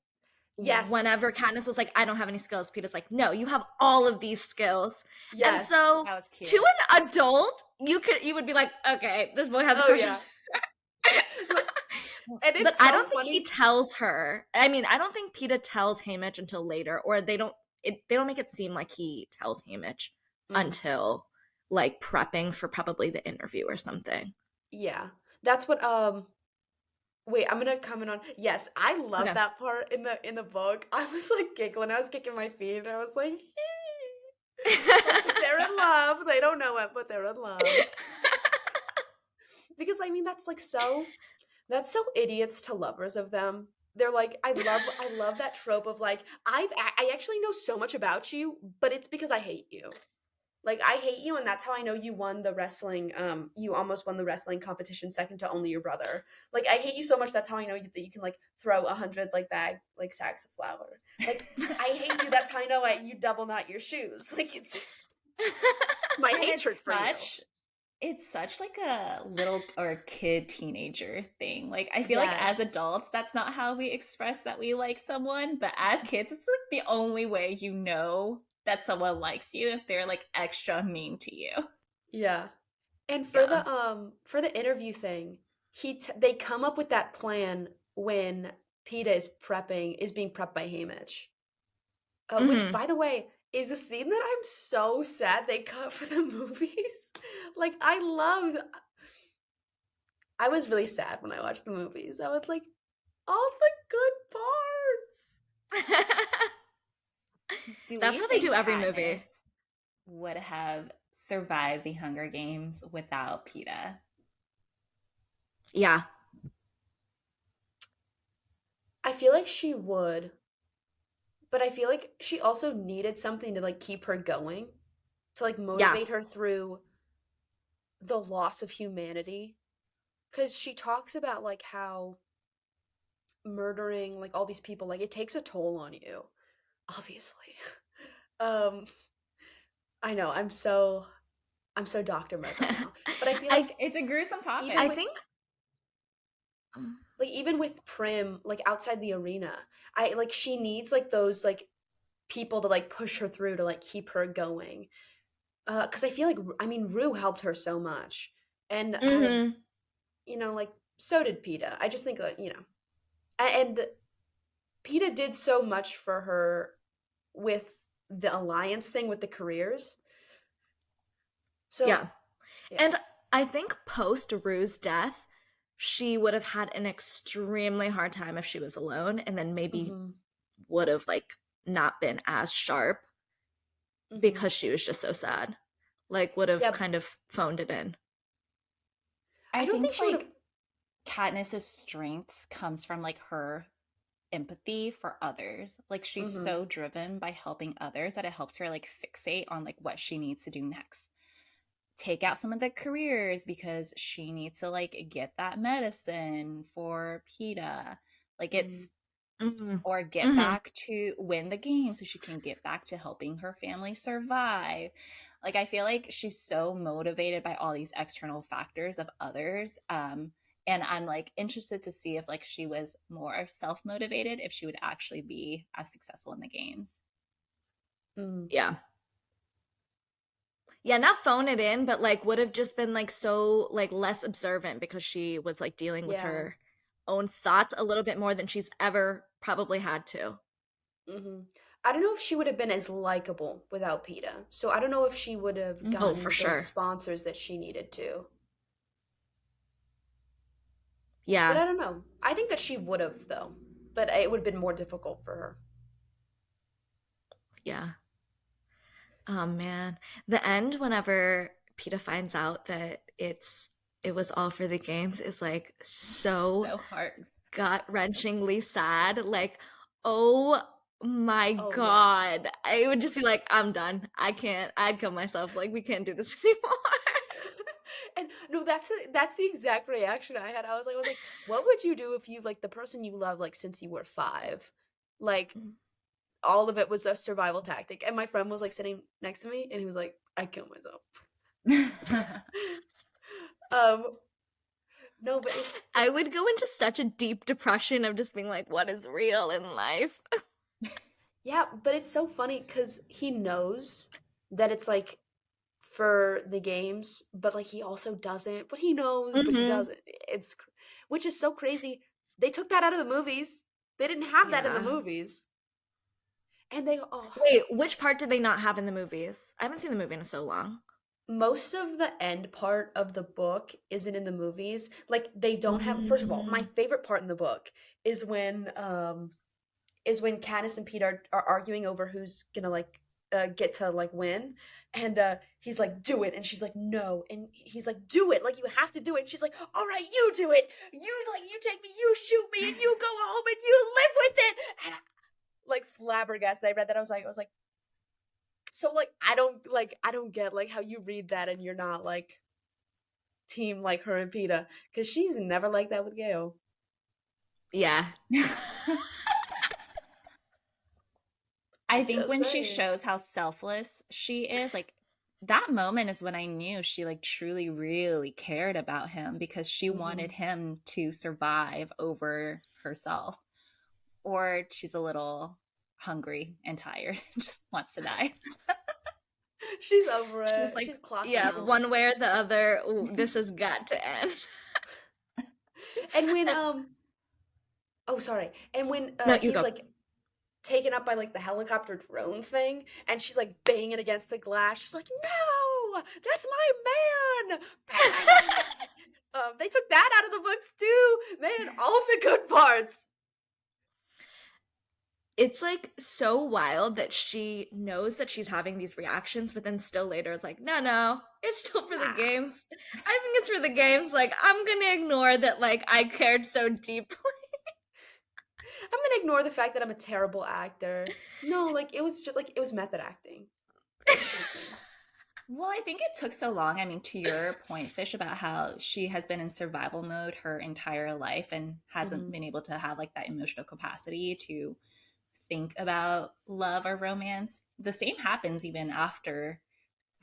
yes, whenever Katniss was like, I don't have any skills, Peter's like, no, you have all of these skills. And yes. so That was to cute. an adult, you would be like, okay, this boy has a Oh crush on. yeah. And But it's I so don't think he funny. tells her. I mean, I don't think Peeta tells Haymitch until later, or they don't make it seem like he tells Haymitch Mm, until like prepping for probably the interview or something. yeah. That's what wait, I'm gonna comment on, yes, I love Okay. that part in the book. I was like giggling, I was kicking my feet, and I was like, like they're in love. They don't know it, but they're in love. Because I mean that's so idiots to lovers of them. They're like, I love that trope of like, I actually know so much about you, but it's because I hate you. Like I hate you, and that's how I know you won the wrestling. You almost won the wrestling competition, second to only your brother. Like I hate you so much. That's how I know that you can like throw 100 like sacks of flour. Like I hate you. That's how I know you double knot your shoes. Like it's my And hatred for you. it's such like a little or a kid teenager thing. Like I feel like as Yes. adults, that's not how we express that we like someone, but as kids, it's like the only way you know that someone likes you if they're like extra mean to you. Yeah. And Yeah. for the interview thing, they come up with that plan when Peeta is being prepped by Haymitch. Which, Hmm. by the way, is a scene that I'm so sad they cut for the movies. Like, I was really sad when I watched the movies. I was like, all the good parts. Do That's we how they do think every movie. Katniss would have survived the Hunger Games without Peeta? Yeah. I feel like she would, but I feel like she also needed something to like keep her going, to like Yeah. motivate her through the loss of humanity. Because she talks about like how murdering like all these people, like it takes a toll on you, obviously. um I know I'm so Dr. Meg right now, but I feel I like It's a gruesome even I topic. with think like even with Prim, like outside the arena, I like she needs like those like people to like push her through to like keep her going. Because I feel like I mean Rue helped her so much, and mhm. like so did Peeta. I just think that and Peeta did so much for her with the alliance thing with the careers. So Yeah. yeah. And I think post Rue's death, she would have had an extremely hard time if she was alone, and then maybe Hmm. would have like not been as sharp Hmm. because she was just so sad. Like would have Yeah, kind of phoned it in. I I don't think think she would have. like Katniss's strengths comes from like her empathy for others. Like she's Hmm. so driven by helping others that it helps her like fixate on like what she needs to do next. Take out some of the careers because she needs to like get that medicine for Peeta. Like Hmm. it's Mhm. or get Mhm. back to win the game so she can get back to helping her family survive. Like I feel like she's so motivated by all these external factors of others. And I'm like interested to see if like she was more self-motivated, if she would actually be as successful in the games. Hmm. Yeah. Yeah, not phone it in, but like would have just been like so like less observant because she was like dealing with Yeah. her own thoughts a little bit more than she's ever probably had to. Hmm. I don't know if she would have been as likable without Peeta. So I don't know if she would have Oh, Mm-hmm. for gotten those sure. sponsors that she needed to. But Yeah. I don't know. I think that she would have though. But it would have been more difficult for her. Yeah. Oh man. The end whenever Peeta finds out that it was all for the games is like so So hard. gut-wrenchingly sad. Like, oh my Oh yeah. god. I would just be like, I'm done. I'd kill myself. Like, we can't do this anymore. And no, that's the exact reaction I had. I was like, what would you do if you like the person you love like since you were 5? Like all of it was a survival tactic. And my friend was like sitting next to me and he was like, I'd kill myself. um no, but it's I it's would go into such a deep depression of just being like, what is real in life? yeah, but it's so funny cuz he knows that it's like for the games, but like he also doesn't. But he knows, but he Mm-hmm. doesn't. Which is so crazy. They took that out of the movies. They didn't have that in the Yeah. movies. And they Wait, which part did they not have in the movies? I haven't seen the movie in so long. most of the end part of the book isn't in the movies. Like they don't have first of all, my Mm. favorite part in the book is when Katniss and Pete are arguing over who's gonna like get to like win, and he's like, "Do it," and she's like, "No," and he's like, "Do it, like you have to do it." And she's like, "All right, you do it. You take me, you shoot me, and you go home and you live with it." And like flabbergasted, I read that. I was like, so like I don't get like how you read that and you're not like team like her and Peta because she's never like that with Gale. Yeah. I think Just when she saying. shows how selfless she is, like that moment is when I knew she like truly really cared about him because she Hmm. wanted him to survive over herself. Or she's a little hungry and tired, just wants to die. She's over She's it. like, She's clocking yeah, out. one way or the other, ooh, this has got to end. And when And- oh sorry, and when no, you he's go. like taken up by like the helicopter drone thing, and she's like banging against the glass. She's like, "No, that's my man!" Bang, bang, bang, bang. They took that out of the books too, man. All of the good parts. It's like so wild that she knows that she's having these reactions, but then still later is like, no, no, it's still for the Nah, games. I think it's for the games. Like, I'm gonna ignore that, like, I cared so deeply. I'm gonna ignore the fact that I'm a terrible actor. No, like it was just like it was method acting. It was for the games. Well, I think it took so long. I mean, to your point, Fish, about how she has been in survival mode her entire life and hasn't Mhm. been able to have like that emotional capacity to think about love or romance. The same happens even after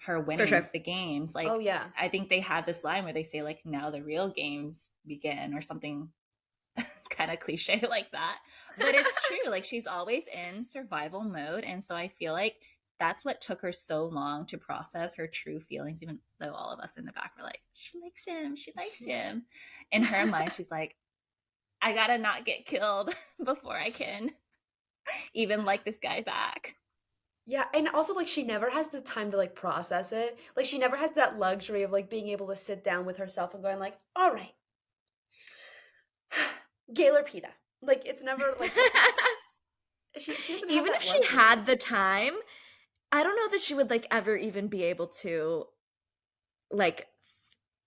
her For winning sure. the games. Oh, Like, yeah. I think they have this line where they say, like, now the real games begin, or something kind of cliche like that. But it's true. Like, she's always in survival mode. And so I feel like that's what took her so long to process her true feelings, even though all of us in the back were like, she likes him. She likes him. In her mind, she's like, I gotta not get killed before I can even like this guy back. Yeah, and also, like, she never has the time to, like, process it. Like, she never has that luxury of, like, being able to sit down with herself and going, like, all right, Gale or Peeta. Like, it's never, like, she doesn't have Even if that she had luxury. the time, I don't know that she would like ever even be able to like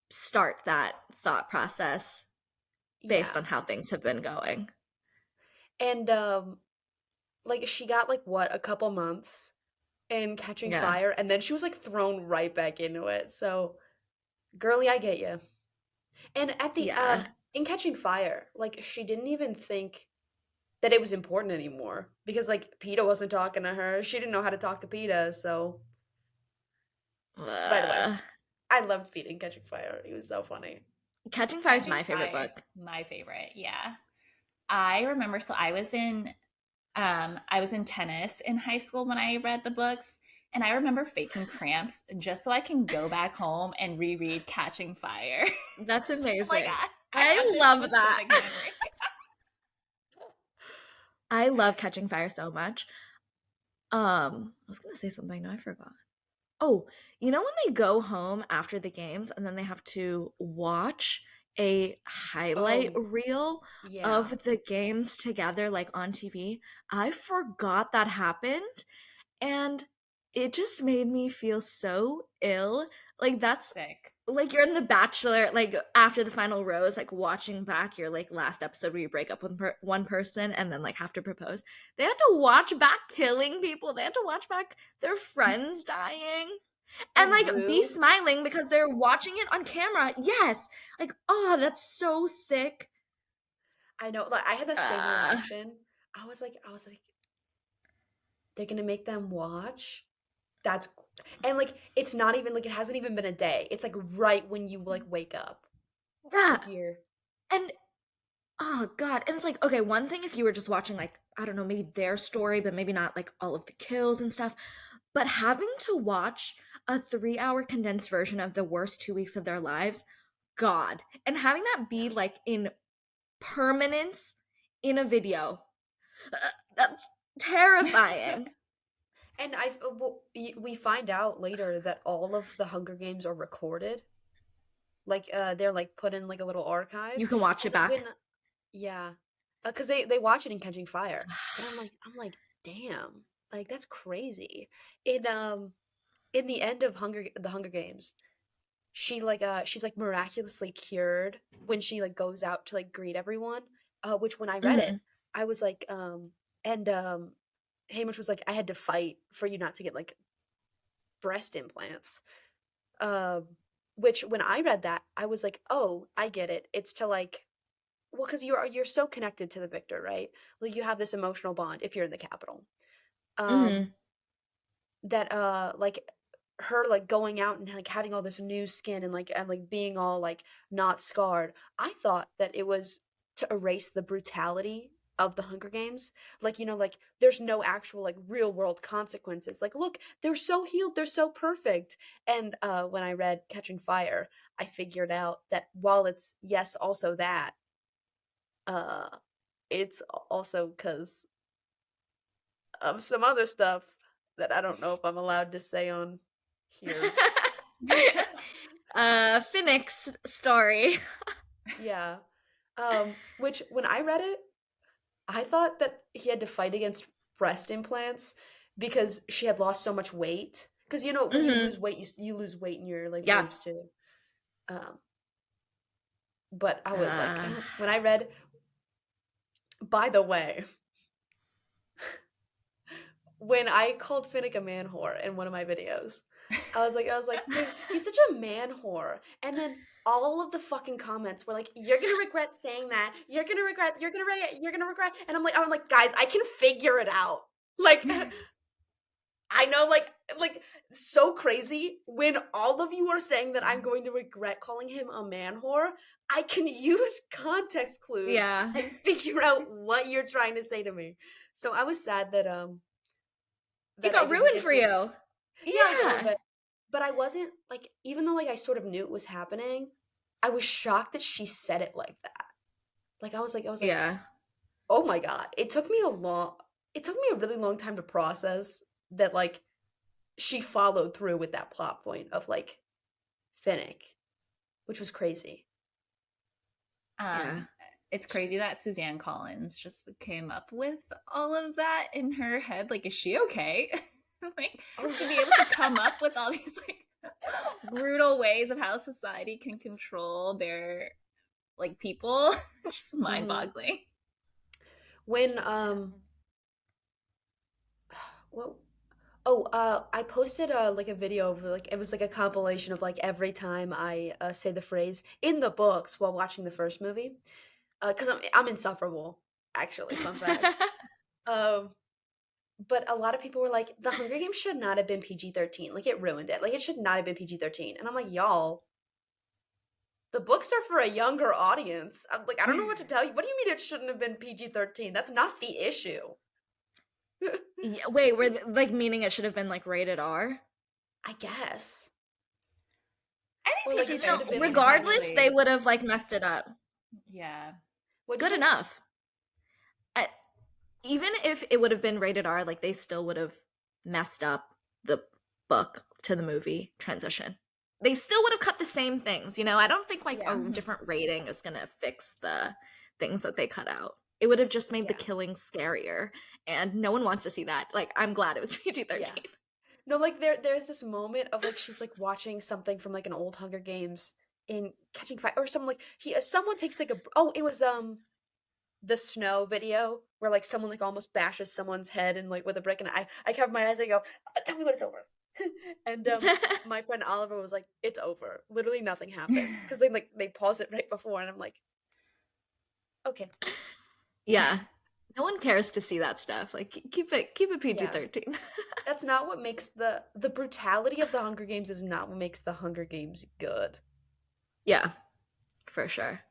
start that thought process based Yeah. on how things have been going. And, like, she got, like, what, a couple months in Catching Yeah. Fire, and then she was, like, thrown right back into it. So, girly, I get you. And at the, Yeah. in Catching Fire, like, she didn't even think that it was important anymore because, like, Peeta wasn't talking to her. She didn't know how to talk to Peeta, so. By the way, Uh, I loved Peeta in Catching Fire. He was so funny. Catching Fire is Catching my favorite Fire, book. my favorite. Yeah. I remember, so I was in tennis in high school when I read the books, and I remember faking cramps just so I can go back home and reread Catching Fire. That's Like amazing. I have I this love that. specific memory. I love Catching Fire so much. I was gonna say something, no, I forgot. Oh, you know when they go home after the games and then they have to watch a highlight Oh, reel yeah. of the games together, like on TV? I forgot that happened, and it just made me feel so ill. Like that's Sick. like you're in The Bachelor, like after the final rose, like watching back your like last episode where you break up with one person and then like have to propose. They had to watch back killing people. They had to watch back their friends dying and And like be Rue. smiling because they're watching it on camera. Yes, like oh, that's so sick. I know, like, I had the same Uh, reaction. I was like, they're gonna make them watch? That's and, like, it's not even like, it hasn't even been a day. It's, like, right when you, like, wake up. yeah, Like, you're and oh god, and it's like okay, one thing if you were just watching like I don't know, maybe their story, but maybe not like all of the kills and stuff. But having to watch a 3 hour condensed version of the worst 2 weeks of their lives, God, and having that be yeah. like in permanence in a video, that's terrifying. And well, we find out later that all of the Hunger Games are recorded. Like, they're, like, put in, like, a little archive, You can watch it and when back. yeah, because they watch it in Catching Fire, and I'm like, "Damn, like, that's crazy." In, in the end of the Hunger Games, she's, like, miraculously cured when she, like, goes out to, like, greet everyone, which when I read it, Mhm. I was like, and, Hamish was like, "I had to fight for you not to get, like, breast implants." Um, which when I read that, I was like, "Oh, I get it. It's to, like." Well, because you're so connected to the victor, right? Like, you have this emotional bond if you're in the capital. Um, Mhm. that like her like going out and like having all this new skin and being all like not scarred. I thought that it was to erase the brutality of the Hunger Games. Like, like there's no actual like real world consequences. Like, look, they're so healed, they're so perfect. And when I read Catching Fire, I figured out that while it's yes also that, uh it's also because of some other stuff that I don't know if I'm allowed to say on here. Phoenix story. Yeah. Which when I read it, I thought that he had to fight against breast implants because she had lost so much weight. Because when you Mhm. lose weight, you lose weight in your like Yeah. boobs too. Um, but I was like, Uh, when I read, by the way, when I called Finnick a man whore in one of my videos. I was like, he's such a man whore. And then all of the fucking comments were like, you're gonna regret saying that. You're gonna regret. And I'm like, guys, I can figure it out. Like, I know, like so crazy when all of you are saying that I'm going to regret calling him a man whore. I can use context clues Yeah. and figure out what you're trying to say to me. So I was sad that He that I got didn't ruined get for to. you. Yeah, I know, Yeah. but I wasn't like, even though like I sort of knew it was happening, I was shocked that she said it like that. Like I was like, Yeah. oh my God. It took me a really long time to process that like she followed through with that plot point of like Finnick, which was crazy. Yeah. It's crazy that Suzanne Collins just came up with all of that in her head. Like, is she okay? Like, to be able to come up with all these like brutal ways of how society can control their like people, just mind-boggling. When what I posted like a video of like it was like a compilation of like every time I say the phrase in the books while watching the first movie, because I'm insufferable, actually. Fun fact. Um, but a lot of people were like, The Hunger Games should not have been PG-13. Like it ruined it. Like it should not have been PG-13. And I'm like, y'all, the books are for a younger audience. I'm like, I don't know what to tell you. What do you mean it shouldn't have been PG-13? That's not the issue. Yeah, wait, like meaning it should have been like rated R? I guess. I Or, think like, PG it should have 13 been Regardless, actually. they would have like messed it up. Yeah. What'd you Good say? enough. I, even if it would have been rated R, like they still would have messed up the book to the movie transition. They still would have cut the same things, you know? I don't think like Yeah. a different rating is going to fix the things that they cut out. It would have just made the Yeah. killing scarier, and no one wants to see that. Like, I'm glad it was PG-13. Yeah. No, like there's this moment of like she's like watching something from like an old Hunger Games in Catching Fire or something, like someone takes like it was the snow video where like someone like almost bashes someone's head and like with a brick, and I cover my eyes and I go, tell me when it's over. And my friend Oliver was like, it's over. Literally nothing happened. Because they pause it right before, and I'm like, okay. Yeah. No one cares to see that stuff. Like keep it PG-13. That's not what makes the brutality of the Hunger Games is not what makes the Hunger Games good. Yeah. For sure.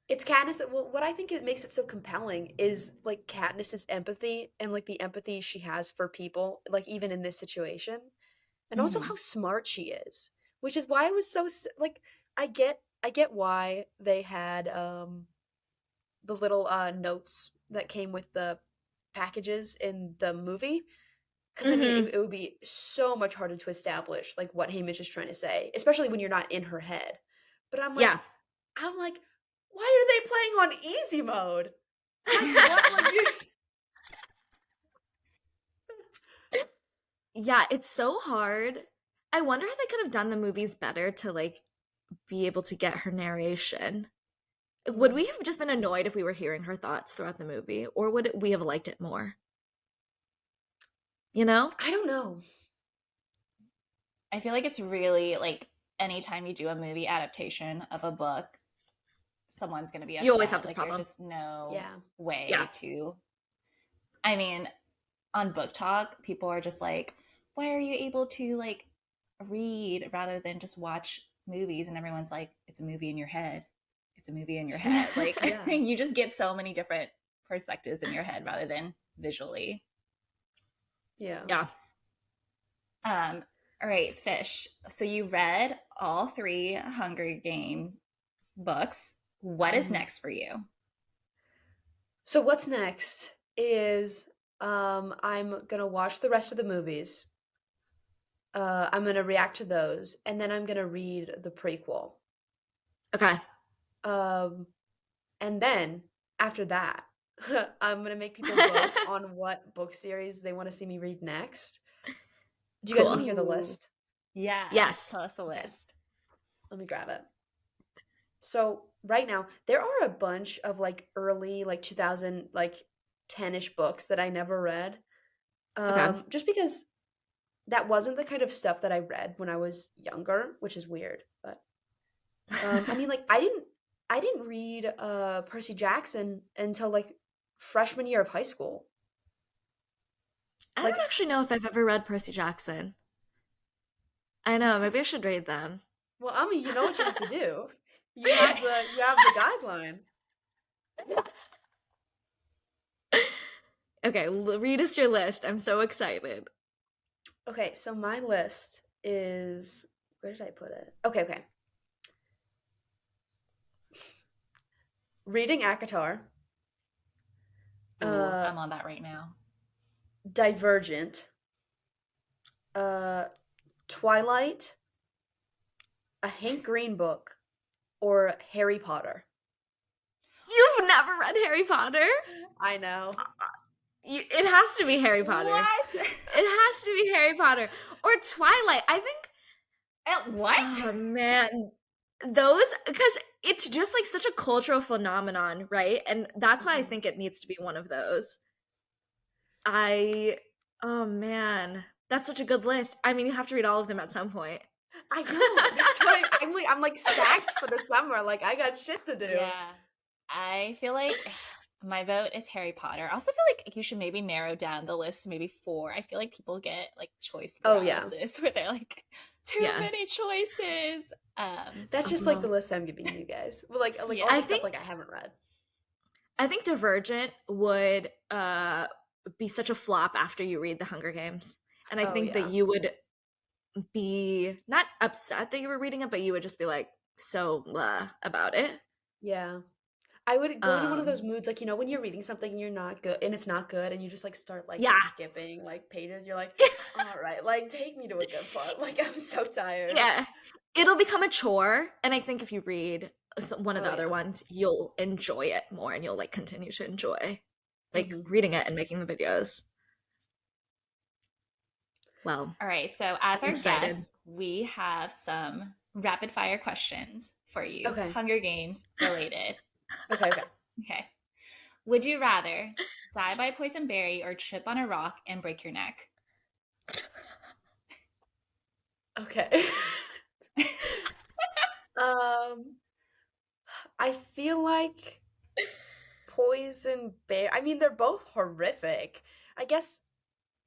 It's Katniss. Well, what I think it makes it so compelling is like Katniss's empathy and like the empathy she has for people, like even in this situation, and also how smart she is. Which is why I was so like I get why they had the little notes that came with the packages in the movie. Because I mean, it would be so much harder to establish like what Haymitch is trying to say, especially when you're not in her head. But Yeah. I'm like, why are they playing on easy mode? Like, what? Like, Yeah, it's so hard. I wonder if they could have done the movies better to like be able to get her narration. Would we have just been annoyed if we were hearing her thoughts throughout the movie, or would we have liked it more? You know? I don't know. I feel like it's really like anytime you do a movie adaptation of a book, someone's going to be upset. You always have this like, problem. There's just no Yeah. way Yeah. to. I mean, on Book Talk, people are just like, why are you able to like read rather than just watch movies? And everyone's like, it's a movie in your head. It's a movie in your head. Like, Yeah. you just get so many different perspectives in your head rather than visually. Yeah. Yeah. All right, Fish. So you read all 3 Hunger Games books. What is next for you? So what's next is I'm gonna watch the rest of the movies. I'm gonna react to those, and then I'm gonna read the prequel. Okay. And then after that, I'm gonna make people vote on what book series they want to see me read next. Do you guys want to hear the list? Yeah. Yes. Tell us the list. Let me grab it. So right now, there are a bunch of like early, like 2000, like 10-ish books that I never read. Okay. Just because that wasn't the kind of stuff that I read when I was younger, which is weird. But I mean, like I didn't read Percy Jackson until like freshman year of high school. I don't Like, actually know if I've ever read Percy Jackson. I know, maybe I should read them. well, I mean, you know what you have to do. You have the guideline. Okay, read us your list. I'm so excited. Okay, so my list is where did I put it? Okay, okay. Reading Akatar, Ooh, uh, I'm on that right now. Divergent, uh, Twilight, a Hank Green book, or Harry Potter. You've never read Harry Potter? I know. It has to be Harry Potter. What? It has to be Harry Potter or Twilight. I think. What? Oh man, those because it's just like such a cultural phenomenon, right? And that's why I Mhm. think it needs to be one of those. I. Oh man, that's such a good list. I mean, you have to read all of them at some point. I know. That's why I'm like stacked for the summer. Like I got shit to do. Yeah. I feel like my vote is Harry Potter. I also feel like you should maybe narrow down the list to maybe 4. I feel like people get like choice Oh yeah. paralysis where they're like, too Yeah. many choices. That's Oh, just like no. the list I'm giving you guys. Well, like Yeah. all I the stuff think like I haven't read. I think Divergent would be such a flop after you read The Hunger Games. And I Oh think that yeah. you would be not upset that you were reading it, but you would just be like so about it. Yeah. I would go into one of those Um moods, like, when you're reading something and you're not good and it's not good and you just like start like yeah. skipping like pages. You're like, all right, like take me to a good part. Like I'm so tired. Yeah. It'll become a chore. And I think if you read one of Oh the other yeah. ones, you'll enjoy it more and you'll like continue to enjoy like Hmm. reading it and making the videos. Well, All right. So, as I'm our excited. guests, we have some rapid fire questions for you, Okay. Hunger Games related. Okay, okay. Okay. Would you rather die by poison berry or trip on a rock and break your neck? Okay. Um, I feel like poison bear. I mean, they're both horrific. I guess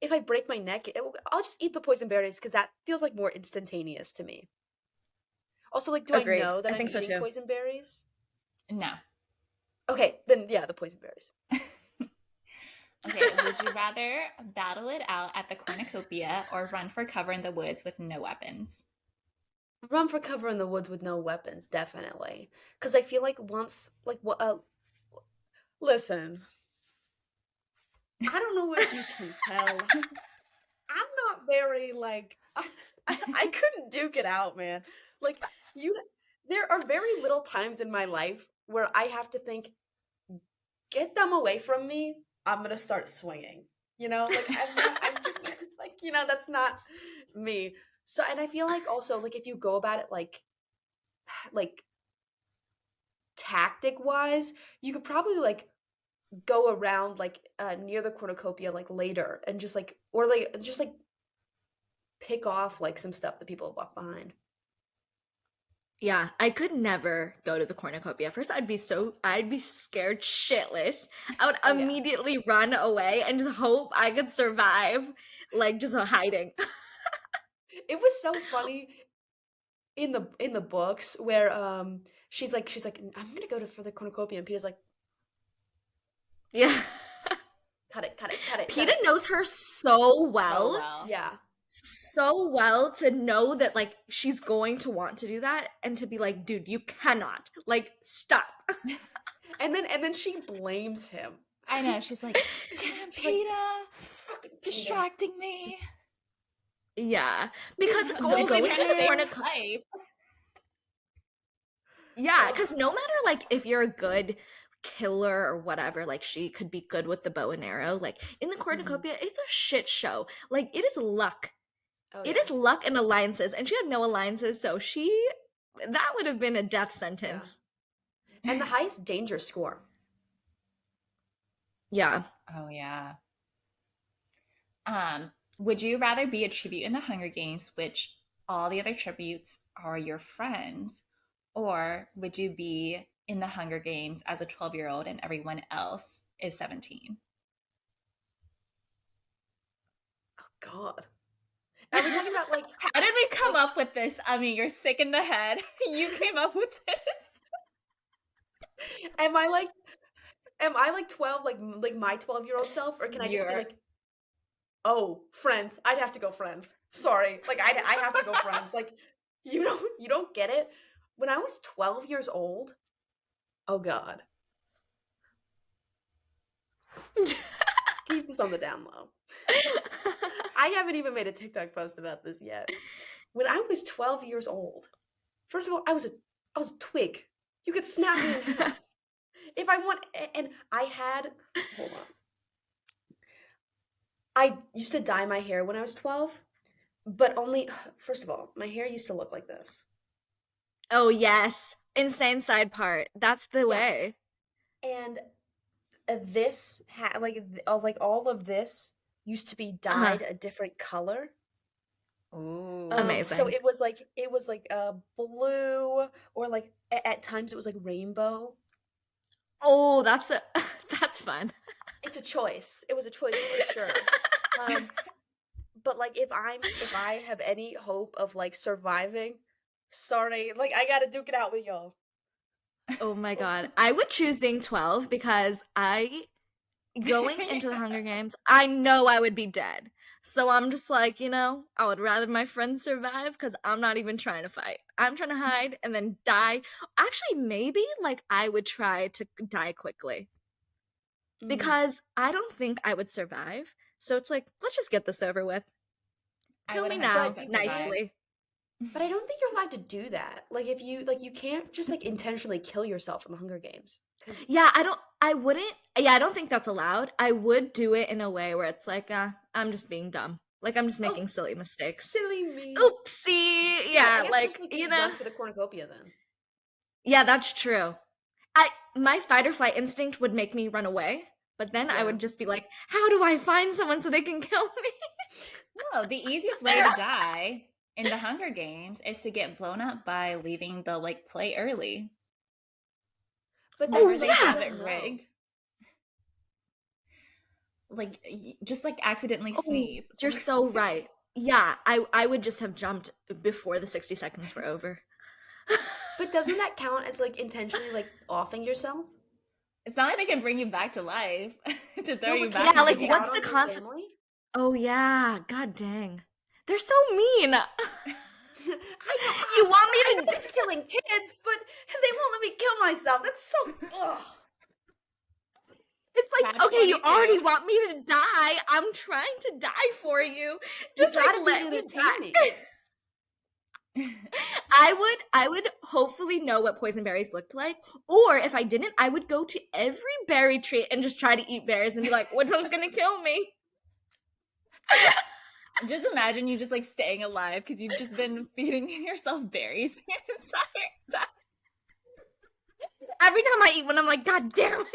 if I break my neck, I'll just eat the poison berries because that feels like more instantaneous to me. Also, like, do I Agreed. know that I I'm think so eating too. poison berries? No. Okay, then yeah, the poison berries. Okay. Would you rather battle it out at the cornucopia or run for cover in the woods with no weapons? Run for cover in the woods with no weapons, definitely. Because I feel like once, like, what? Listen, I don't know if you can tell. I'm not very like I couldn't duke it out, man. Like you, there are very little times in my life where I have to think, get them away from me. I'm gonna start swinging. Like I'm not. I'm just like that's not me. So, and I feel like also like if you go about it like tactic wise, you could probably like go around like near the cornucopia like later and just like or like just like pick off like some stuff that people have left behind. Yeah, I could never go to the cornucopia. First, I'd be scared shitless. I would Oh yeah. immediately run away and just hope I could survive, like just hiding. It was so funny in the books where she's like I'm gonna go to for the cornucopia and Peter's like Yeah. cut it cut it cut it cut Peeta it. knows her so Oh, well, well. Yeah. to know that like she's going to want to do that and to be like, dude, you cannot. Like, stop. And then she blames him. I know. She's like, damn, She's like, Peeta, fucking Peter. distracting me. Yeah. Because This is going goals to we the trying to save cornucopia. Life. Yeah, Ugh. because no matter like if you're a good killer or whatever, like she could be good with the bow and arrow. Like in the cornucopia, it's a shit show. Like it is luck. Oh It yeah. is luck and alliances, and she had no alliances, so that would have been a death Yeah. sentence. And the highest danger score. Yeah. Oh, yeah. Would you rather be a tribute in the Hunger Games, which all the other tributes are your friends, or would you be in the Hunger Games as a 12-year-old and everyone else is 17? Oh God. Are we talking about like How did we come up with this? I mean, you're sick in the head. You came up with this. am I like 12 like my 12-year-old self, or can I just be You're like, oh, friends? I'd have to go friends. Sorry. Like I have to go friends. Like you don't get it. When I was 12 years old, oh God. Keep this on the down low. I haven't even made a TikTok post about this yet. When I was 12 years old, first of all, I was a twig. You could snap me in half. If I want, and I had, hold on. I used to dye my hair when I was 12, but only, first of all, my hair used to look like this. Oh, yes. Insane side part. That's the way. And this had, like all of this used to be dyed a different color. Ooh. Amazing. So it was like blue, or like at times it was like rainbow. Oh, that's fun. It's a choice. It was a choice for sure. But like if I have any hope of like surviving, sorry, like I gotta duke it out with y'all. Oh my God. I would choose being 12 because going into the Hunger Games, I know I would be dead. So I'm just like, I would rather my friends survive because I'm not even trying to fight. I'm trying to hide and then die. Actually, maybe like I would try to die quickly because I don't think I would survive. So it's like, let's just get this over with. Kill me now, 100% survive. nicely. But I don't think you're allowed to do that. Like if you can't just like intentionally kill yourself in the Hunger Games. Yeah, I don't think that's allowed. I would do it in a way where it's like, I'm just being dumb. Like I'm just making silly mistakes. Silly me. Oopsie. Yeah, I guess like, just run for the cornucopia then. Yeah, that's true. My fight or flight instinct would make me run away, but then I would just be like, how do I find someone so they can kill me? No, the easiest way to die in the Hunger Games is to get blown up by leaving the like play early. But Oh, they yeah. have it rigged. Like just like accidentally sneeze. You're so right. Yeah, I would just have jumped before the 60 seconds were over. But doesn't that count as like intentionally like offing yourself? It's not like they can bring you back to life to throw No, you but back. can't Yeah, you like, take it what's out the on your concept? family? Oh yeah, god dang. They're so mean. I know. You want me I'm to just killing kids, but they won't let me kill myself. That's so. Ugh. It's like, Catch okay, you 22. already want me to die. I'm trying to die for you. Just You like gotta let be me entertaining. die. I would hopefully know what poison berries looked like, or if I didn't, I would go to every berry tree and just try to eat berries and be like, which one's gonna kill me? Just imagine you just like staying alive because you've just been feeding yourself berries the entire time. Every time I eat one, I'm like, god damn it.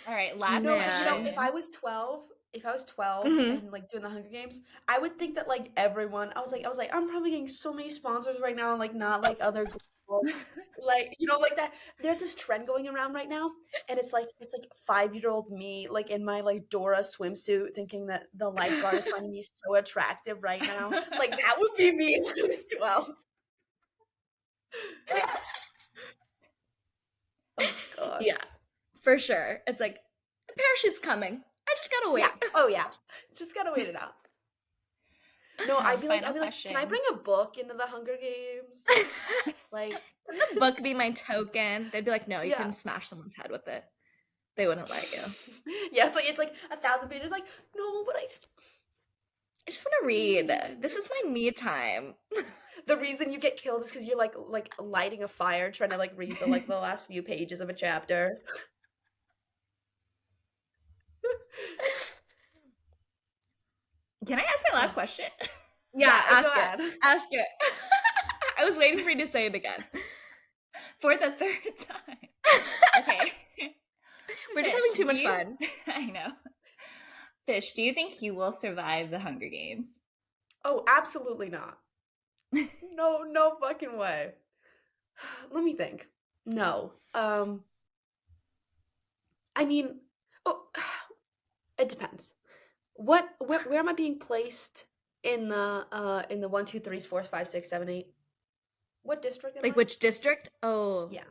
All right, last No, question. if I was 12 Mhm. and like doing the Hunger Games, I would think that like everyone, I was like, I'm probably getting so many sponsors right now, and like not like other girls, like like that. There's this trend going around right now, and it's like 5-year-old me like in my like Dora swimsuit, thinking that the lifeguard is finding me so attractive right now. Like that would be me when I was 12. Oh God. Yeah, for sure. It's like, the parachute's coming. I just gotta wait. Yeah. Oh yeah. Just gotta wait it out. No, I'd be like, Final can I question. bring a book into the Hunger Games? Like, Can the book be my token? They'd be like, no, you Yeah. can smash someone's head with it. They wouldn't let you. yeah, it's like 1,000 pages. Like, no, but I just want to read. This is my me time. the reason you get killed is because you're like lighting a fire, trying to like read the last few pages of a chapter. Can I ask my last question? Yeah, go ask ahead. it. Ask it. I was waiting for you to say it again. For the third time. Okay. We're just Fish, having too do much you fun. I know. Fish, do you think you will survive the Hunger Games? Oh, absolutely not. No, no fucking way. Let me think. No. I mean, oh, it depends. Where am I being placed in the one, two, threes, fours, five, six, seven, eight? What district am Like I? which district? Oh. Yeah.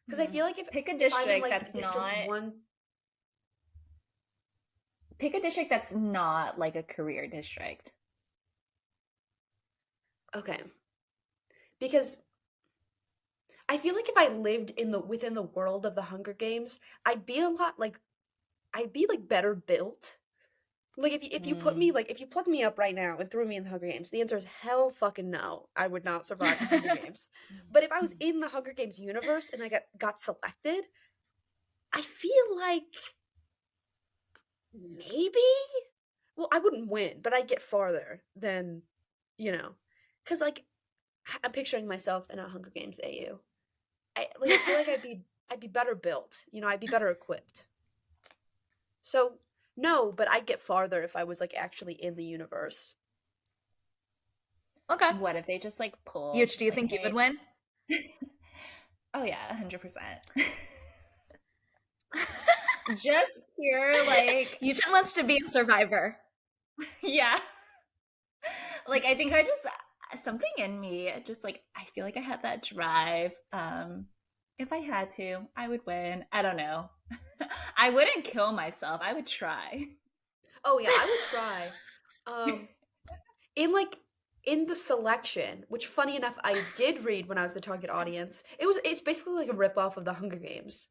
Because I feel like Pick a if I'm in district like that's districts not one, like a career district. okay. Because I feel like if I lived in the within the world of the Hunger Games, I'd be a lot like I'd be like better built. Like if you put me Mm. like if you plugged me up right now and threw me in the Hunger Games, the answer is hell fucking no. I would not survive the Hunger Games. But if I was in the Hunger Games universe and I got selected, I feel like maybe well, I wouldn't win, but I'd get farther than, you know, because like I'm picturing myself in a Hunger Games AU. I feel like I'd be better built. You know, I'd be better equipped. So no, but I'd get farther if I was like actually in the universe. Okay. What if they just like pulled Yuch, do you like, think you hey, would win? oh yeah, 100%. Just pure like Yuchen wants to be a survivor. yeah. Like I think I just something in me just like I feel like I have that drive. If I had to, I would win. I don't know. I wouldn't kill myself. I would try. Oh yeah, I would try. Um, in like in the selection, which funny enough I did read when I was the target audience. It's basically like a ripoff of the Hunger Games.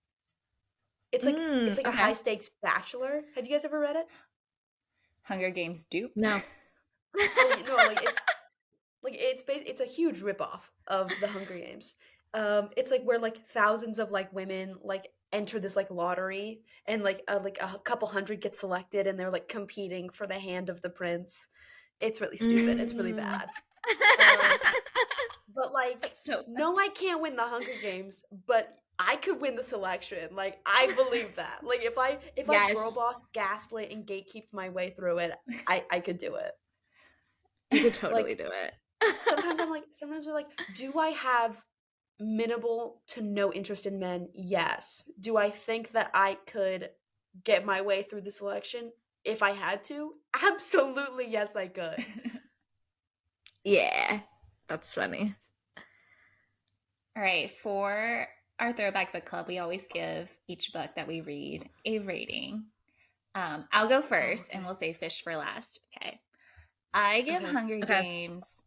It's like a Okay. high stakes bachelor. Have you guys ever read it? Hunger Games dupe. No. Oh, you know, like it's a huge ripoff of the Hunger Games. It's like where like thousands of like women like enter this like lottery and like a couple hundred get selected and they're like competing for the hand of the prince. It's really stupid. It's really Mm. bad. Um, but like, That's so no, I can't win the Hunger Games, but I could win the selection. Like, I believe that. Like, if I girl Yes. boss, gaslit, and gatekeep my way through it, I could do it. You could totally Like, do it. sometimes I'm like, do I have minimal to no interest in men? Yes. Do I think that I could get my way through the selection if I had to? Absolutely, yes, I could. Yeah. That's funny. All right, for our Throwback Book Club, we always give each book that we read a rating. I'll go first, okay. and we'll say fish for last. Okay. I give Okay. Hunger Okay. Games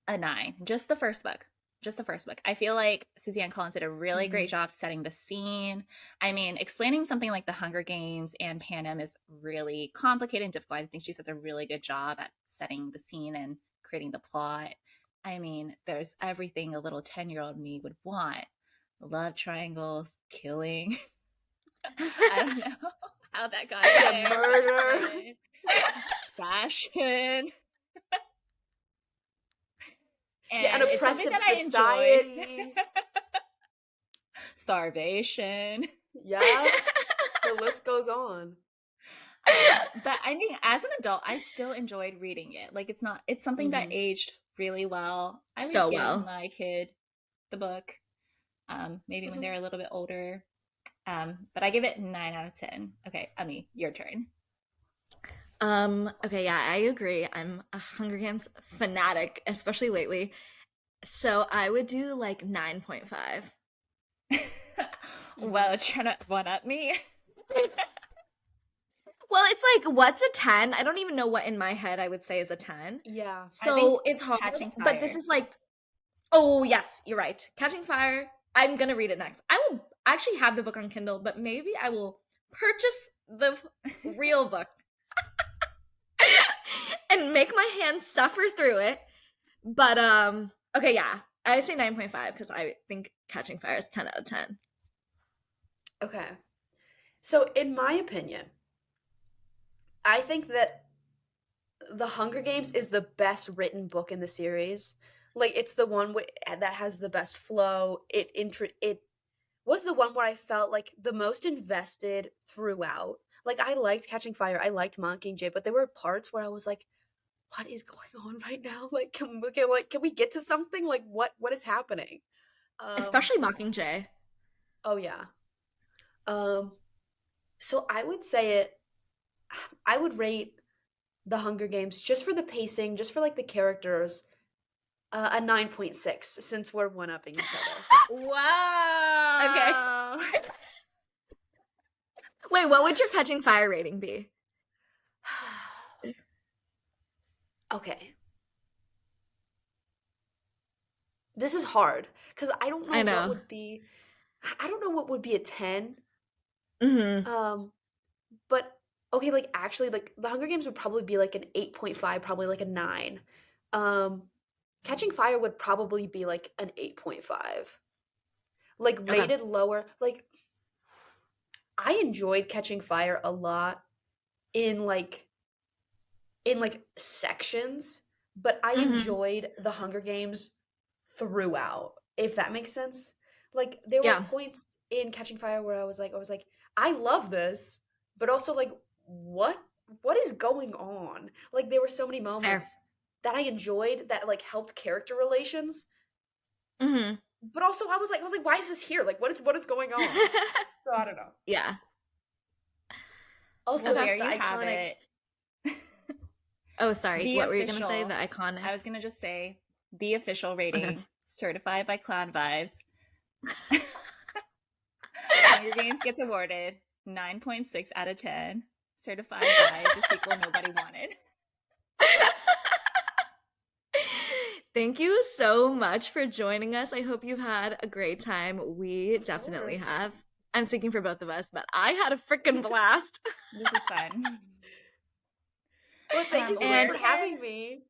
a 9. Just the first book. Just the first book. I feel like Suzanne Collins did a really great job setting the scene. I mean, explaining something like the Hunger Games and Panem is really complicated and difficult. I think she does a really good job at setting the scene and creating the plot. I mean, there's everything a little 10-year-old me would want. Love triangles, killing. I don't know how that got Yeah, there. murder. Fashion. Yeah, an And it's something oppressive that I enjoy. society. Starvation. Yeah, the list goes on. But I mean, as an adult, I still enjoyed reading it. Like, it's something that Mhm. aged really well. I So would give well. my kid the book, maybe when Mhm. they're a little bit older. But I give it 9 out of 10. Okay, Emmy, your turn. Okay, yeah, I agree. I'm a Hunger Games fanatic, especially lately. So I would do like 9.5. Well, trying to one up me. Well, it's like, what's a 10? I don't even know what in my head I would say is a 10. Yeah. I think So it's hard. Catching But this Fire. is like, oh, yes, you're right. Catching Fire. I'm going to read it next. I will actually have the book on Kindle, but maybe I will purchase the real book and make my hands suffer through it. But, okay, yeah. I would say 9.5 because I think Catching Fire is 10 out of 10. Okay. So, in my opinion, I think that The Hunger Games is the best written book in the series. Like, it's the one that has the best flow. It was the one where I felt like the most invested throughout. Like I liked Catching Fire, I liked Mockingjay, but there were parts where I was like, what is going on right now? Like can we get to something? Like what is happening? Um Especially Mockingjay. oh yeah. Um so I would say it I would rate The Hunger Games just for the pacing, just for like the characters, a 9.6 since we're one-upping each other. Okay. Wow. Wait, what would your Catching Fire rating be? Okay. This is hard because I don't know I what know. would be I don't know what would be a 10. Mm-hmm. Um but okay, like actually like The Hunger Games would probably be like an 8.5, probably like a 9. Um Catching Fire would probably be like an 8.5. Like Okay. rated lower. Like I enjoyed Catching Fire a lot in like sections, but I Mm-hmm. enjoyed The Hunger Games throughout, if that makes sense. Like there were Yeah. points in Catching Fire where I was like, I love this, but also like what what is going on? Like there were so many Fair. moments that I enjoyed that like helped character relations, Mm-hmm. but also I was like, why is this here? Like what is going on? So I don't know. Yeah. Also Well, Okay. there the you have iconic it. Oh, sorry. The What were you gonna say? official, The iconic. I was going to just say, the official Okay. rating, certified by Clown Vibes. Hunger Games gets awarded 9.6 out of 10, certified by the sequel nobody wanted. Thank you so much for joining us. I hope you've had a great time. We Of definitely course. have. I'm speaking for both of us, but I had a freaking blast. This is fun. Well, thank you so much And for having me.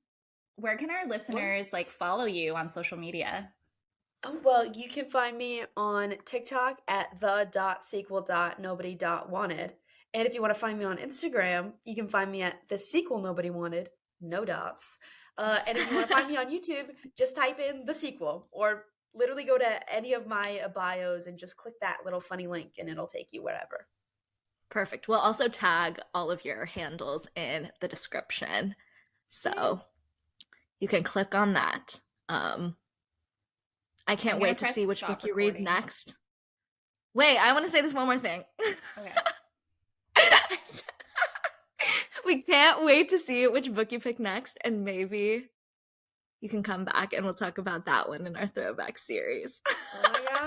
Where can our What? listeners like follow you on social media? Oh, well, you can find me on TikTok at the.sequel.nobody.wanted. And if you want to find me on Instagram, you can find me at the sequel nobody wanted, no dots. And if you want to find me on YouTube, just type in the sequel or literally go to any of my bios and just click that little funny link and it'll take you wherever. perfect. We'll also tag all of your handles in the description. Yeah. So you can click on that. I can't I'm gonna wait to press see which stop book you read recording. next. Wait, I want to say this one more thing. Okay. We can't wait to see which book you pick next, and maybe you can come back and we'll talk about that one in our throwback series. Oh my God.